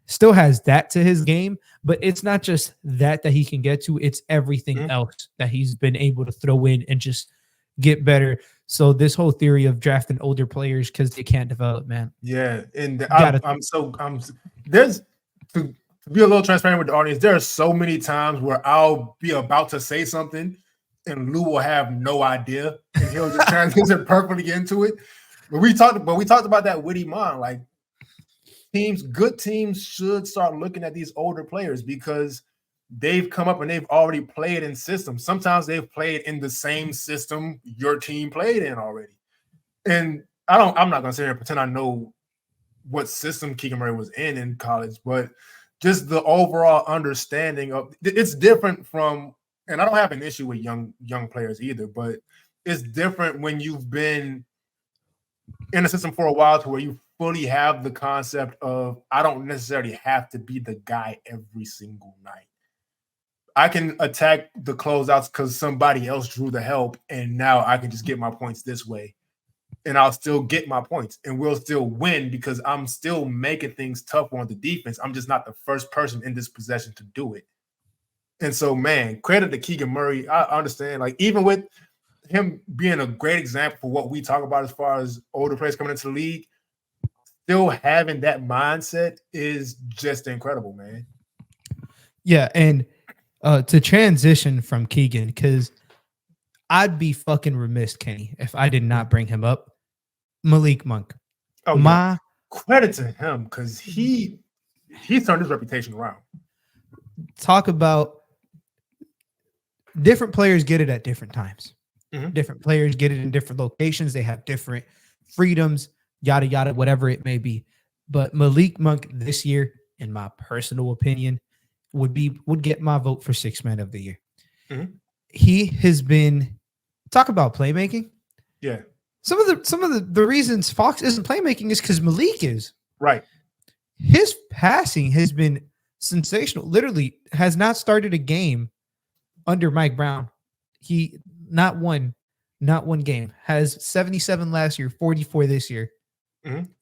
still has that to his game, but it's not just that he can get to, it's everything else that he's been able to throw in and just get better. So this whole theory of drafting older players because they can't develop, man. Yeah, and there's to be a little transparent with the audience. There are so many times where I'll be about to say something, and Lou will have no idea, and he'll just transition perfectly into it. But we talked about that with Iman. Like, good teams should start looking at these older players because they've come up and they've already played in systems. Sometimes they've played in the same system your team played in already. And I'm not gonna sit here and pretend I know what system Keegan Murray was in college, but just the overall understanding of it's different from, and I don't have an issue with young players either, but it's different when you've been in a system for a while to where you fully have the concept of I don't necessarily have to be the guy every single night. I can attack the closeouts because somebody else drew the help, and now I can just get my points this way. And I'll still get my points, and we'll still win because I'm still making things tough on the defense. I'm just not the first person in this possession to do it. And so, man, credit to Keegan Murray. I understand, like, even with him being a great example for what we talk about as far as older players coming into the league, still having that mindset is just incredible, man. Yeah, and to transition from Keegan, because I'd be fucking remiss, Kenny, if I did not bring him up. Malik Monk. Oh, credit to him because he's turned his reputation around. Talk about different players get it at different times. Different players get it in different locations. They have different freedoms, yada, yada, whatever it may be. But Malik Monk this year, in my personal opinion, would get my vote for Sixth Man of the Year. He has been, talk about playmaking. Yeah. Some of the reasons Fox isn't playmaking is because Malik is. Right. His passing has been sensational. Literally has not started a game under Mike Brown. He not one game. Has 77 last year, 44 this year.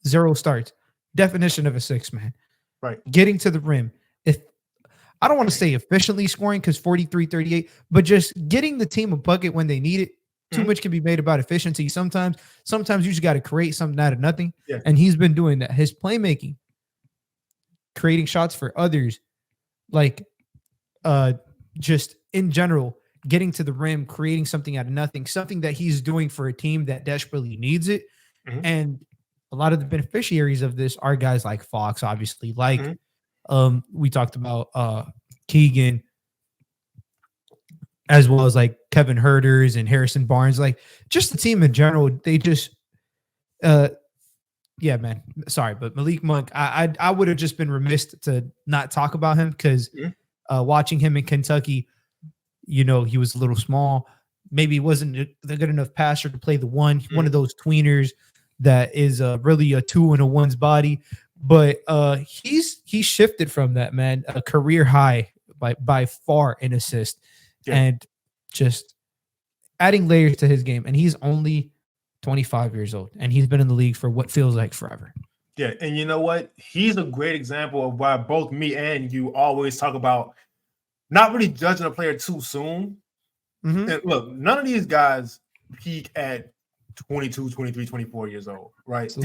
0 starts. Definition of a sixth man. Right. Getting to the rim. If I don't want to say efficiently scoring because 43-38, but just getting the team a bucket when they need it. Too much can be made about efficiency. Sometimes you just got to create something out of nothing. Yeah. And he's been doing that. His playmaking, creating shots for others, like just in general, getting to the rim, creating something out of nothing, something that he's doing for a team that desperately needs it. And a lot of the beneficiaries of this are guys like Fox, obviously, like we talked about Keegan, as well as like Kevin Herters and Harrison Barnes, like just the team in general. They just, yeah, man, sorry, but Malik Monk, I would have just been remiss to not talk about him because watching him in Kentucky, you know, he was a little small. Maybe he wasn't the good enough passer to play the one of those tweeners that is really a 2 in a 1's body. But he's shifted from that, man, a career high by far in assist. And just adding layers to his game. And he's only 25 years old. And he's been in the league for what feels like forever. Yeah. And you know what? He's a great example of why both me and you always talk about not really judging a player too soon. And look, none of these guys peak at 22, 23, 24 years old, right?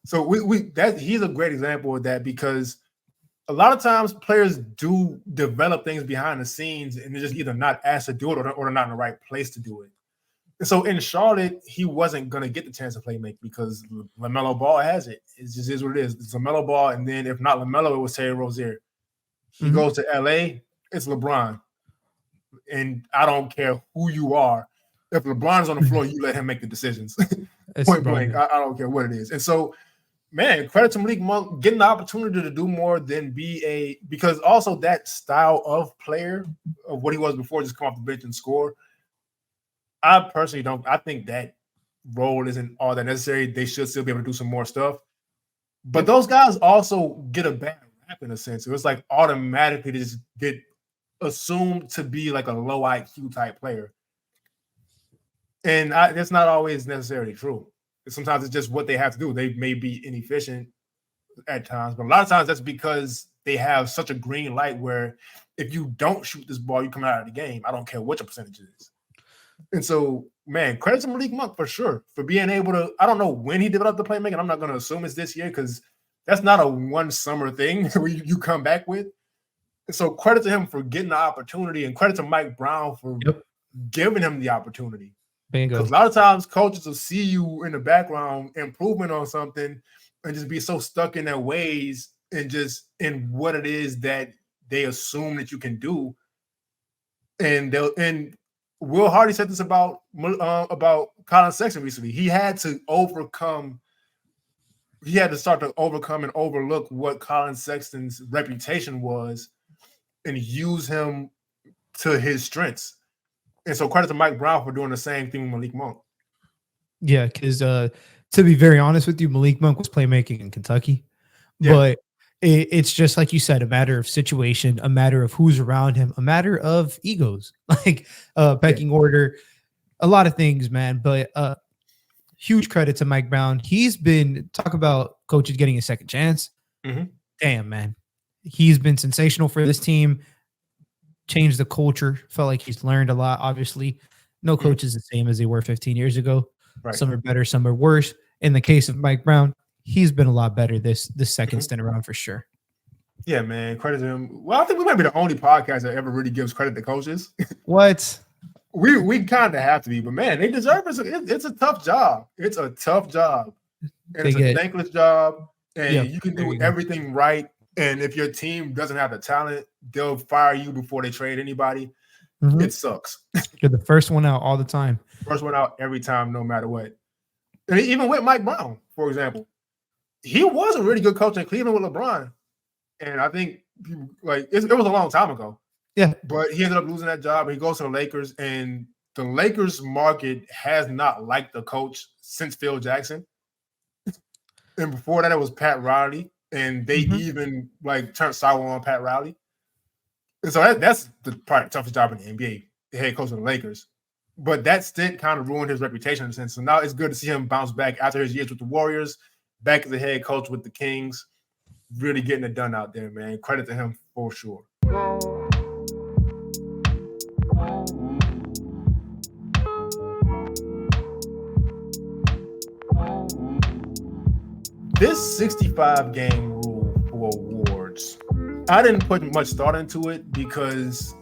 So he's a great example of that because a lot of times players do develop things behind the scenes and they're just either not asked to do it or they're not in the right place to do it. And so in Charlotte, he wasn't going to get the chance to play make because LaMelo Ball has it. It just is what it is. It's LaMelo Ball. And then if not LaMelo, it was Terry Rozier. He goes to LA, it's LeBron. And I don't care who you are. If LeBron's on the floor, you let him make the decisions. Point blank. I don't care what it is. And so, man, credit to Malik Monk getting the opportunity to do more than because also that style of player of what he was before, just come off the bench and score. I personally don't. I think that role isn't all that necessary. They should still be able to do some more stuff. But those guys also get a bad rap in a sense. It was like automatically they just get assumed to be like a low IQ type player. And that's not always necessarily true. Sometimes it's just what they have to do. They may be inefficient at times, but a lot of times that's because they have such a green light where if you don't shoot this ball, you come out of the game. I don't care what your percentage is. And so, man, credit to Malik Monk for sure for being able to. I don't know when he developed the playmaking. I'm not going to assume it's this year because that's not a one summer thing where you come back with. And so, credit to him for getting the opportunity, and credit to Mike Brown for giving him the opportunity. Because a lot of times, coaches will see you in the background improving on something and just be so stuck in their ways and just in what it is that they assume that you can do. And Will Hardy said this about Colin Sexton recently. He had to start to overcome and overlook what Colin Sexton's reputation was and use him to his strengths. And so credit to Mike Brown for doing the same thing with Malik Monk. Yeah, because to be very honest with you, Malik Monk was playmaking in Kentucky. Yeah. But it's just like you said, a matter of situation, a matter of who's around him, a matter of egos, like pecking order, a lot of things, man. But huge credit to Mike Brown. He's been talk about coaches getting a second chance. Mm-hmm. Damn, man. He's been sensational for this team, changed the culture, felt like he's learned a lot. Obviously, no coach is the same as they were 15 years ago. Right. Some are better, some are worse. In the case of Mike Brown, he's been a lot better this second stint around for sure. Yeah, man. Credit to him. Well, I think we might be the only podcast that ever really gives credit to coaches. What? we kind of have to be, but man, they deserve it. It's a tough job. It's a tough job. And it's a thankless job. And you can do everything right. And if your team doesn't have the talent, they'll fire you before they trade anybody. Mm-hmm. It sucks. You're the first one out all the time. First one out every time, no matter what. And even with Mike Brown, for example, he was a really good coach in Cleveland with LeBron. And I think it was a long time ago. Yeah. But he ended up losing that job. And he goes to the Lakers. And the Lakers market has not liked the coach since Phil Jackson. And before that, it was Pat Riley. And they even turned sour on Pat Riley. And so that's probably the toughest job in the NBA, the head coach of the Lakers. But that stint kind of ruined his reputation in a sense. So now it's good to see him bounce back after his years with the Warriors, back as a head coach with the Kings, really getting it done out there, man. Credit to him for sure. This 65-game rule for awards, I didn't put much thought into it because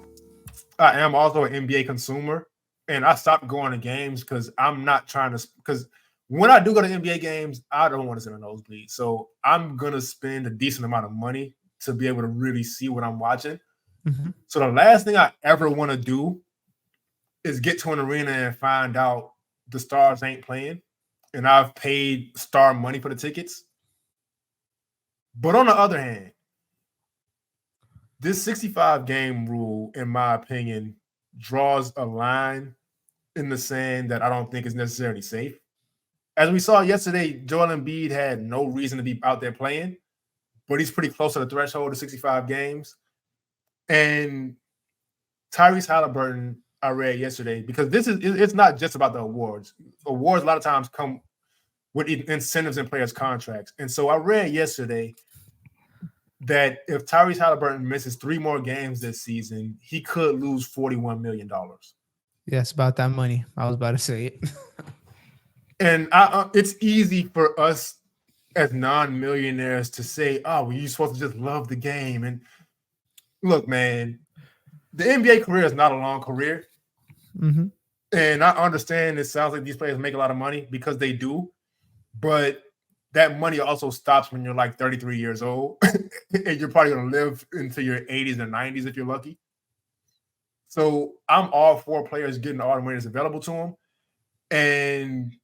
I am also an NBA consumer, and I stopped going to games because I'm not trying to – because when I do go to NBA games, I don't want to sit in a nosebleed. So I'm going to spend a decent amount of money to be able to really see what I'm watching. Mm-hmm. So the last thing I ever want to do is get to an arena and find out the stars ain't playing, and I've paid star money for the tickets. But on the other hand, this 65-game rule, in my opinion, draws a line in the sand that I don't think is necessarily safe. As we saw yesterday, Joel Embiid had no reason to be out there playing, but he's pretty close to the threshold of 65 games. And Tyrese Halliburton, I read yesterday, because it's not just about the awards. Awards a lot of times come with incentives in players' contracts. And so I read yesterday that if Tyrese Halliburton misses 3 more games this season, he could lose $41 million. Yeah, it's about that money. I was about to say it. And it's easy for us as non-millionaires to say, oh, well, you're supposed to just love the game. And look, man, the NBA career is not a long career. Mm-hmm. And I understand it sounds like these players make a lot of money because they do. But that money also stops when you're 33 years old. And you're probably going to live into your 80s and 90s if you're lucky. So I'm all for players getting all the money that's available to them. And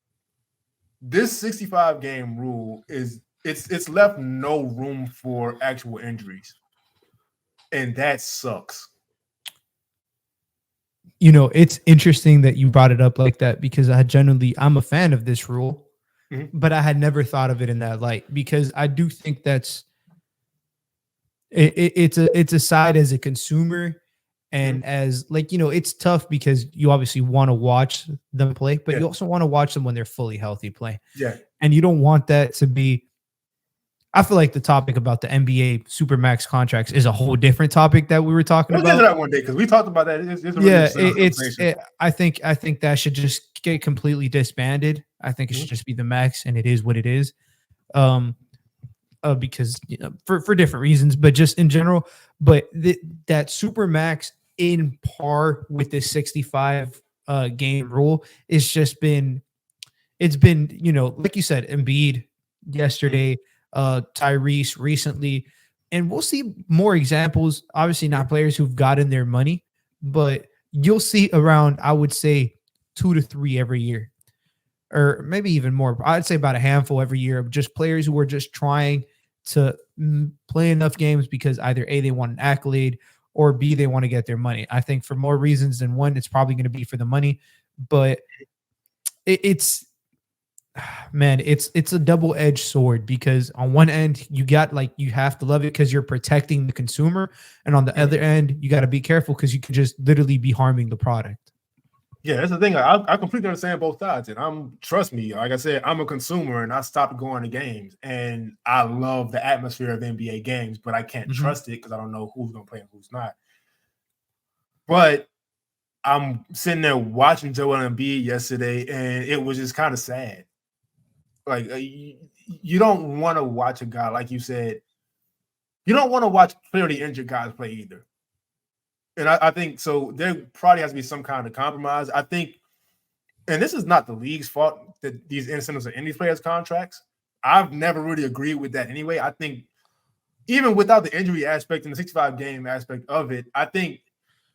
this 65-game rule it's left no room for actual injuries. And that sucks. You know, it's interesting that you brought it up like that because I'm a fan of this rule. Mhm. but I had never thought of it in that light because I do think it's a side as a consumer Mhm. and as like it's tough because you obviously want to watch them play, but Yeah. you also want to watch them when they're fully healthy play, Yeah. and you don't want that to be. I feel like the topic about the NBA supermax contracts is a whole different topic that we were talking We'll get to about. that one day because we talked about that. It's a really Yeah, interesting conversation. I think that should just get completely disbanded. I think it Mhm. should just be the max, and it is what it is. Um, because for different reasons, but just in general. But that super max in par with this 65 game rule is just been it's been like you said, Embiid Mhm. yesterday, Tyrese recently, and we'll see more examples. Obviously, not players who've gotten their money, but you'll see around, I would say, 2 to 3 every year, or maybe even more. I'd say about a handful every year of just players who are just trying to play enough games because either A, they want an accolade, or B, they want to get their money. I think for more reasons than one, it's probably going to be for the money, but it's man, it's a double-edged sword because on one end you got like you have to love it because you're protecting the consumer, and on the Mhm. other end you got to be careful because you could just literally be harming the product. Yeah, that's the thing. I completely understand both sides, and trust me, like I said, I'm a consumer, and I stopped going to games, and I love the atmosphere of NBA games, but I can't Mhm. trust it because I don't know who's going to play and who's not. But I'm sitting there watching Joel Embiid yesterday, and it was just kind of sad. Like you don't want to watch a guy like you said. You don't want to watch clearly injured guys play either. And I think so. There probably has to be some kind of compromise. I think, and this is not the league's fault that these incentives are in these players' contracts. I've never really agreed with that anyway. I think even without the injury aspect and the 65 game aspect of it, I think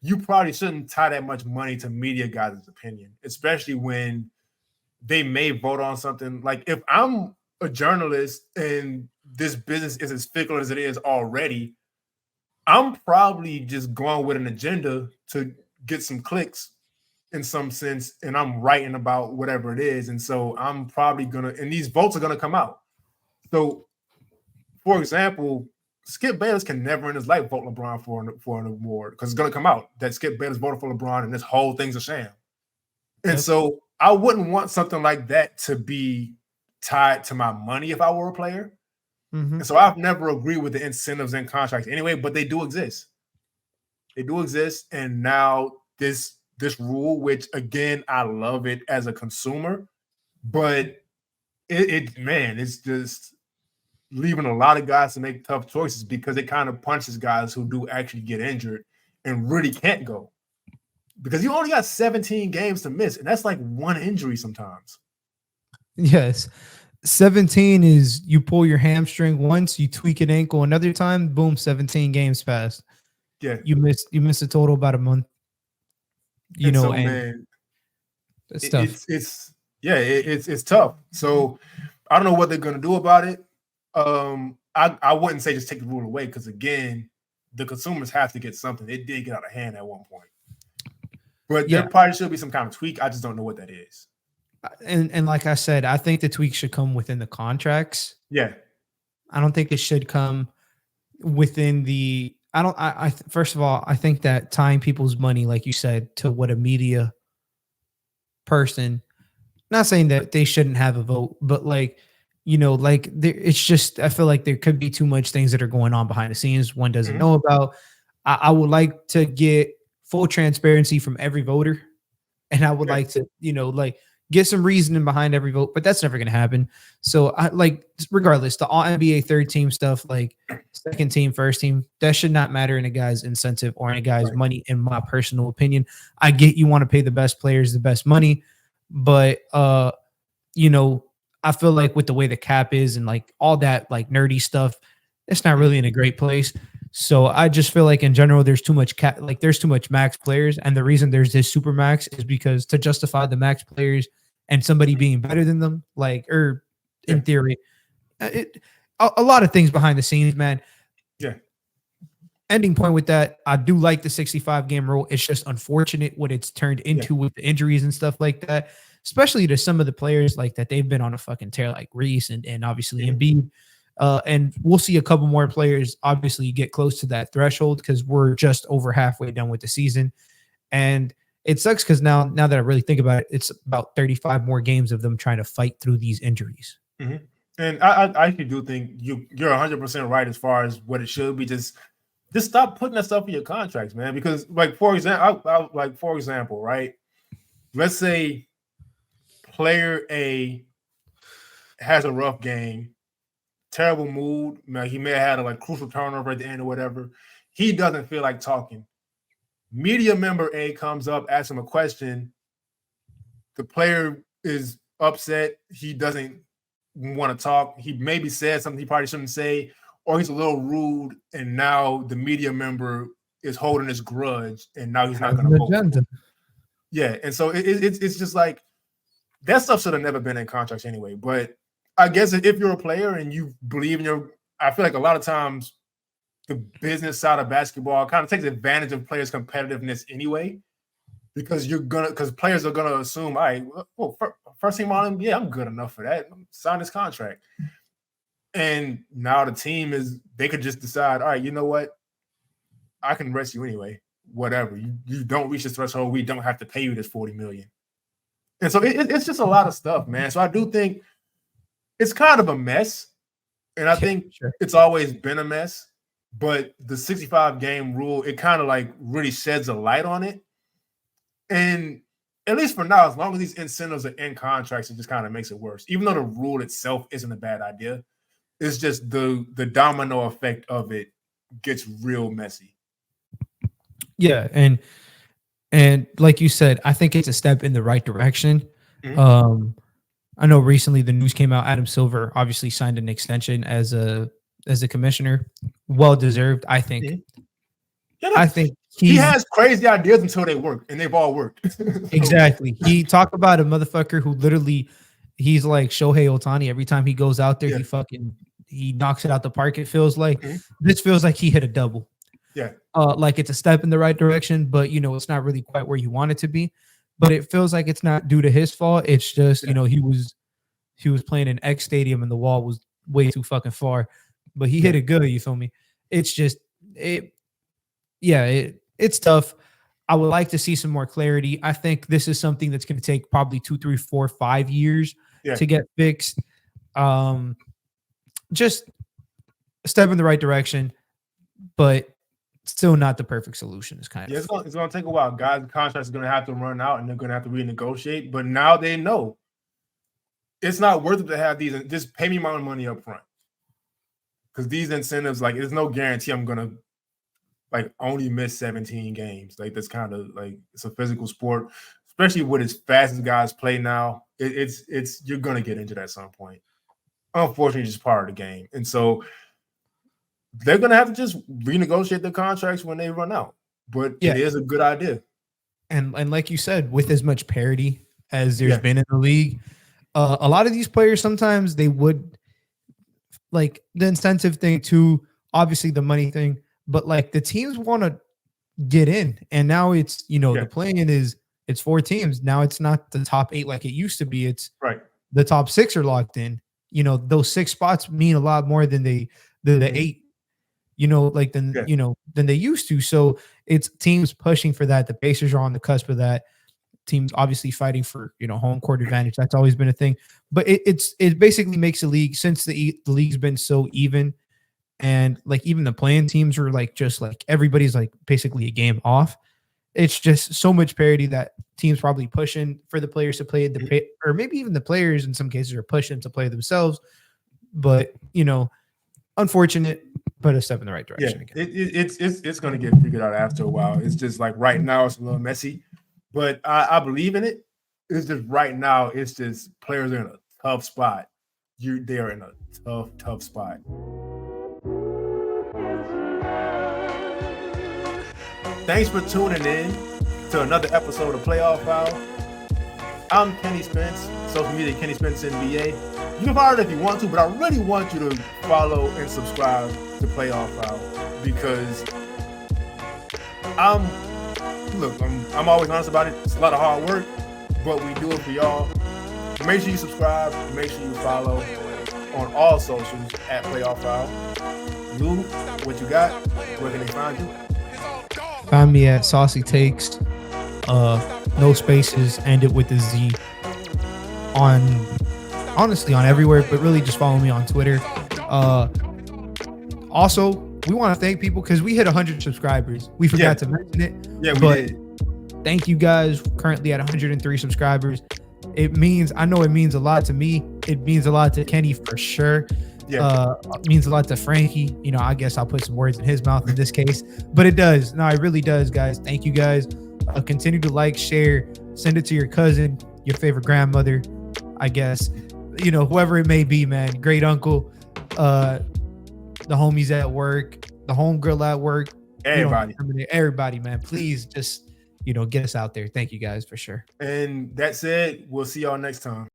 you probably shouldn't tie that much money to media guys' opinion, especially when they may vote on something. Like if I'm a journalist and this business is as fickle as it is already, I'm probably just going with an agenda to get some clicks in some sense, and I'm writing about whatever it is. And so I'm probably gonna, and these votes are gonna come out. So, for example, Skip Bayless can never in his life vote LeBron for an award because it's gonna come out that Skip Bayless voted for LeBron and this whole thing's a sham. And Yep. so I wouldn't want something like that to be tied to my money if I were a player. Mhm. And so I've never agreed with the incentives and contracts anyway, but they do exist. They do exist. And now this rule, which again, I love it as a consumer, but it's just leaving a lot of guys to make tough choices because it kind of punches guys who do actually get injured and really can't go. Because you only got 17 games to miss, and that's like one injury sometimes. Yes. 17 is you pull your hamstring once, you tweak an ankle another time, boom, 17 games passed. Yeah. You miss a total about a month, And so, and man, that's it, tough. it's yeah, it's tough. So I don't know what they're gonna do about it. I wouldn't say just take the rule away because again, the consumers have to get something. It did get out of hand at one point, but there Yeah. probably should be some kind of tweak. I just don't know what that is. And like I said, I think the tweak should come within the contracts. Yeah, I don't think it should come within the I don't first of all, I think that tying people's money, like you said, to what a media person, not saying that they shouldn't have a vote, but like, like it's just, I feel like there could be too much things that are going on behind the scenes one doesn't mhm. know about. I would like to get full transparency from every voter, and I would Yeah, like to, like get some reasoning behind every vote, but that's never going to happen. So I like, regardless, the all NBA third team stuff, like second team, first team, that should not matter in a guy's incentive or in a guy's right. money, in my personal opinion. I get you want to pay the best players the best money, but you know, I feel like with the way the cap is and like all that like nerdy stuff, it's not Mhm. really in a great place. So I just feel like in general, there's too much like there's too much max players, and the reason there's this super max is because to justify the max players and somebody being better than them, like or Yeah, in theory, it a lot of things behind the scenes, man. yeah, Ending point with that, I do like the 65 game rule. It's just unfortunate what it's turned yeah. into with the injuries and stuff like that. especially to some of the players like that they've been on a fucking tear, like Reese and obviously Mhm. Embiid. And we'll see a couple more players obviously get close to that threshold because we're just over halfway done with the season. And it sucks because now that I really think about it, it's about 35 more games of them trying to fight through these injuries. Mhm. And I actually do think you're 100% right as far as what it should be. Just stop putting that stuff in your contracts, man. Because like for example, right? Let's say player A has a rough game, terrible mood. He may have had a crucial turnover at the end or whatever. He doesn't feel like talking. Media member A comes up, asks him a question. The player is upset. He doesn't want to talk. He maybe said something he probably shouldn't say, or he's a little rude, and now the media member is holding his grudge, and now he's not going to vote. Yeah, and so it's just like that stuff should have never been in contracts anyway. But I guess if you're a player and you believe in I feel like a lot of times the business side of basketball kind of takes advantage of players' competitiveness anyway, because players are gonna assume, all right, well, first team on him, yeah, I'm good enough for that. Sign this contract. And now the team they could just decide, all right, you know what? I can rest you anyway. Whatever. You don't reach this threshold, we don't have to pay you this $40 million. And so it's just a lot of stuff, man. So I do think it's kind of a mess. And I think it's always been a mess. But the 65 game rule, it kind of really sheds a light on it. And at least for now, as long as these incentives are in contracts, it just kind of makes it worse. Even though the rule itself isn't a bad idea, it's just the domino effect of it gets real messy. Yeah, and like you said, I think it's a step in the right direction. Mm-hmm. I know recently the news came out. Adam Silver obviously signed an extension as a commissioner. Well deserved, I think. Mm-hmm. Yeah, I think he has crazy ideas until they work, and they've all worked. Exactly. He talked about a motherfucker who literally, he's like Shohei Ohtani. Every time he goes out there, he knocks it out the park. It feels like this feels like he hit a double. Yeah. Like it's a step in the right direction, but it's not really quite where you want it to be. But it feels like it's not due to his fault. It's just, he was playing in X stadium and the wall was way too fucking far. But he hit it good, you feel me? It's just it's tough. I would like to see some more clarity. I think this is something that's going to take probably 2, 3, 4, 5 years to get fixed. Just a step in the right direction, but still not the perfect solution. It's kind of it's going to take a while. Guys' contracts are going to have to run out, and they're going to have to renegotiate. But now they know it's not worth it to have these. Just pay me my money up front, because these incentives, there's no guarantee I'm going to only miss 17 games. That's kind of it's a physical sport, especially with as fast as guys play now. It's you're gonna get injured at some point. Unfortunately, just part of the game. And so they're gonna have to just renegotiate the contracts when they run out. But it is a good idea. And like you said, with as much parity as there's been in the league, a lot of these players sometimes they would the incentive thing too, obviously the money thing. But the teams want to get in, and now it's the play-in it's 4 teams. Now it's not the top 8 like it used to be. It's the top 6 are locked in. Those 6 spots mean a lot more than the 8. Than they used to. So it's teams pushing for that. The Pacers are on the cusp of that. Teams obviously fighting for home court advantage. That's always been a thing. But it basically makes the league, since the league's been so even. And even the playing teams are just everybody's basically a game off. It's just so much parity that teams probably pushing for the players to play or maybe even the players in some cases are pushing to play themselves. But unfortunate, but a step in the right direction. Again. It's going to get figured out after a while. It's just right now it's a little messy, but I believe in it. It's just right now it's just players are in a tough spot. They are in a tough spot. Thanks for tuning in to another episode of Playoff Foul. I'm Kenny Spence, social media Kenny Spence NBA. You can follow it if you want to, but I really want you to follow and subscribe to Playoff Foul, because I'm always honest about it. It's a lot of hard work, but we do it for y'all. Make sure you subscribe. Make sure you follow on all socials at Playoff Foul. Lou, what you got? Where can they find you? Find me at Saucy Takes. No spaces, end it with a Z. Honestly on everywhere, but really just follow me on Twitter. Also, we want to thank people because we hit 100 subscribers. We forgot to mention it. Yeah, we did. Thank you guys. Currently at 103 subscribers. It means a lot to me. It means a lot to Kenny for sure. Yeah. It means a lot to Frankie. You know, I guess I'll put some words in his mouth in this case, but it does. No, it really does, guys. Thank you guys. Continue to like, share, send it to your cousin, your favorite grandmother, I guess, you know, whoever it may be, man. Great uncle, the homies at work, the homegirl at work, everybody, man. Please just, you know, get us out there. Thank you guys for sure. And that said, we'll see y'all next time.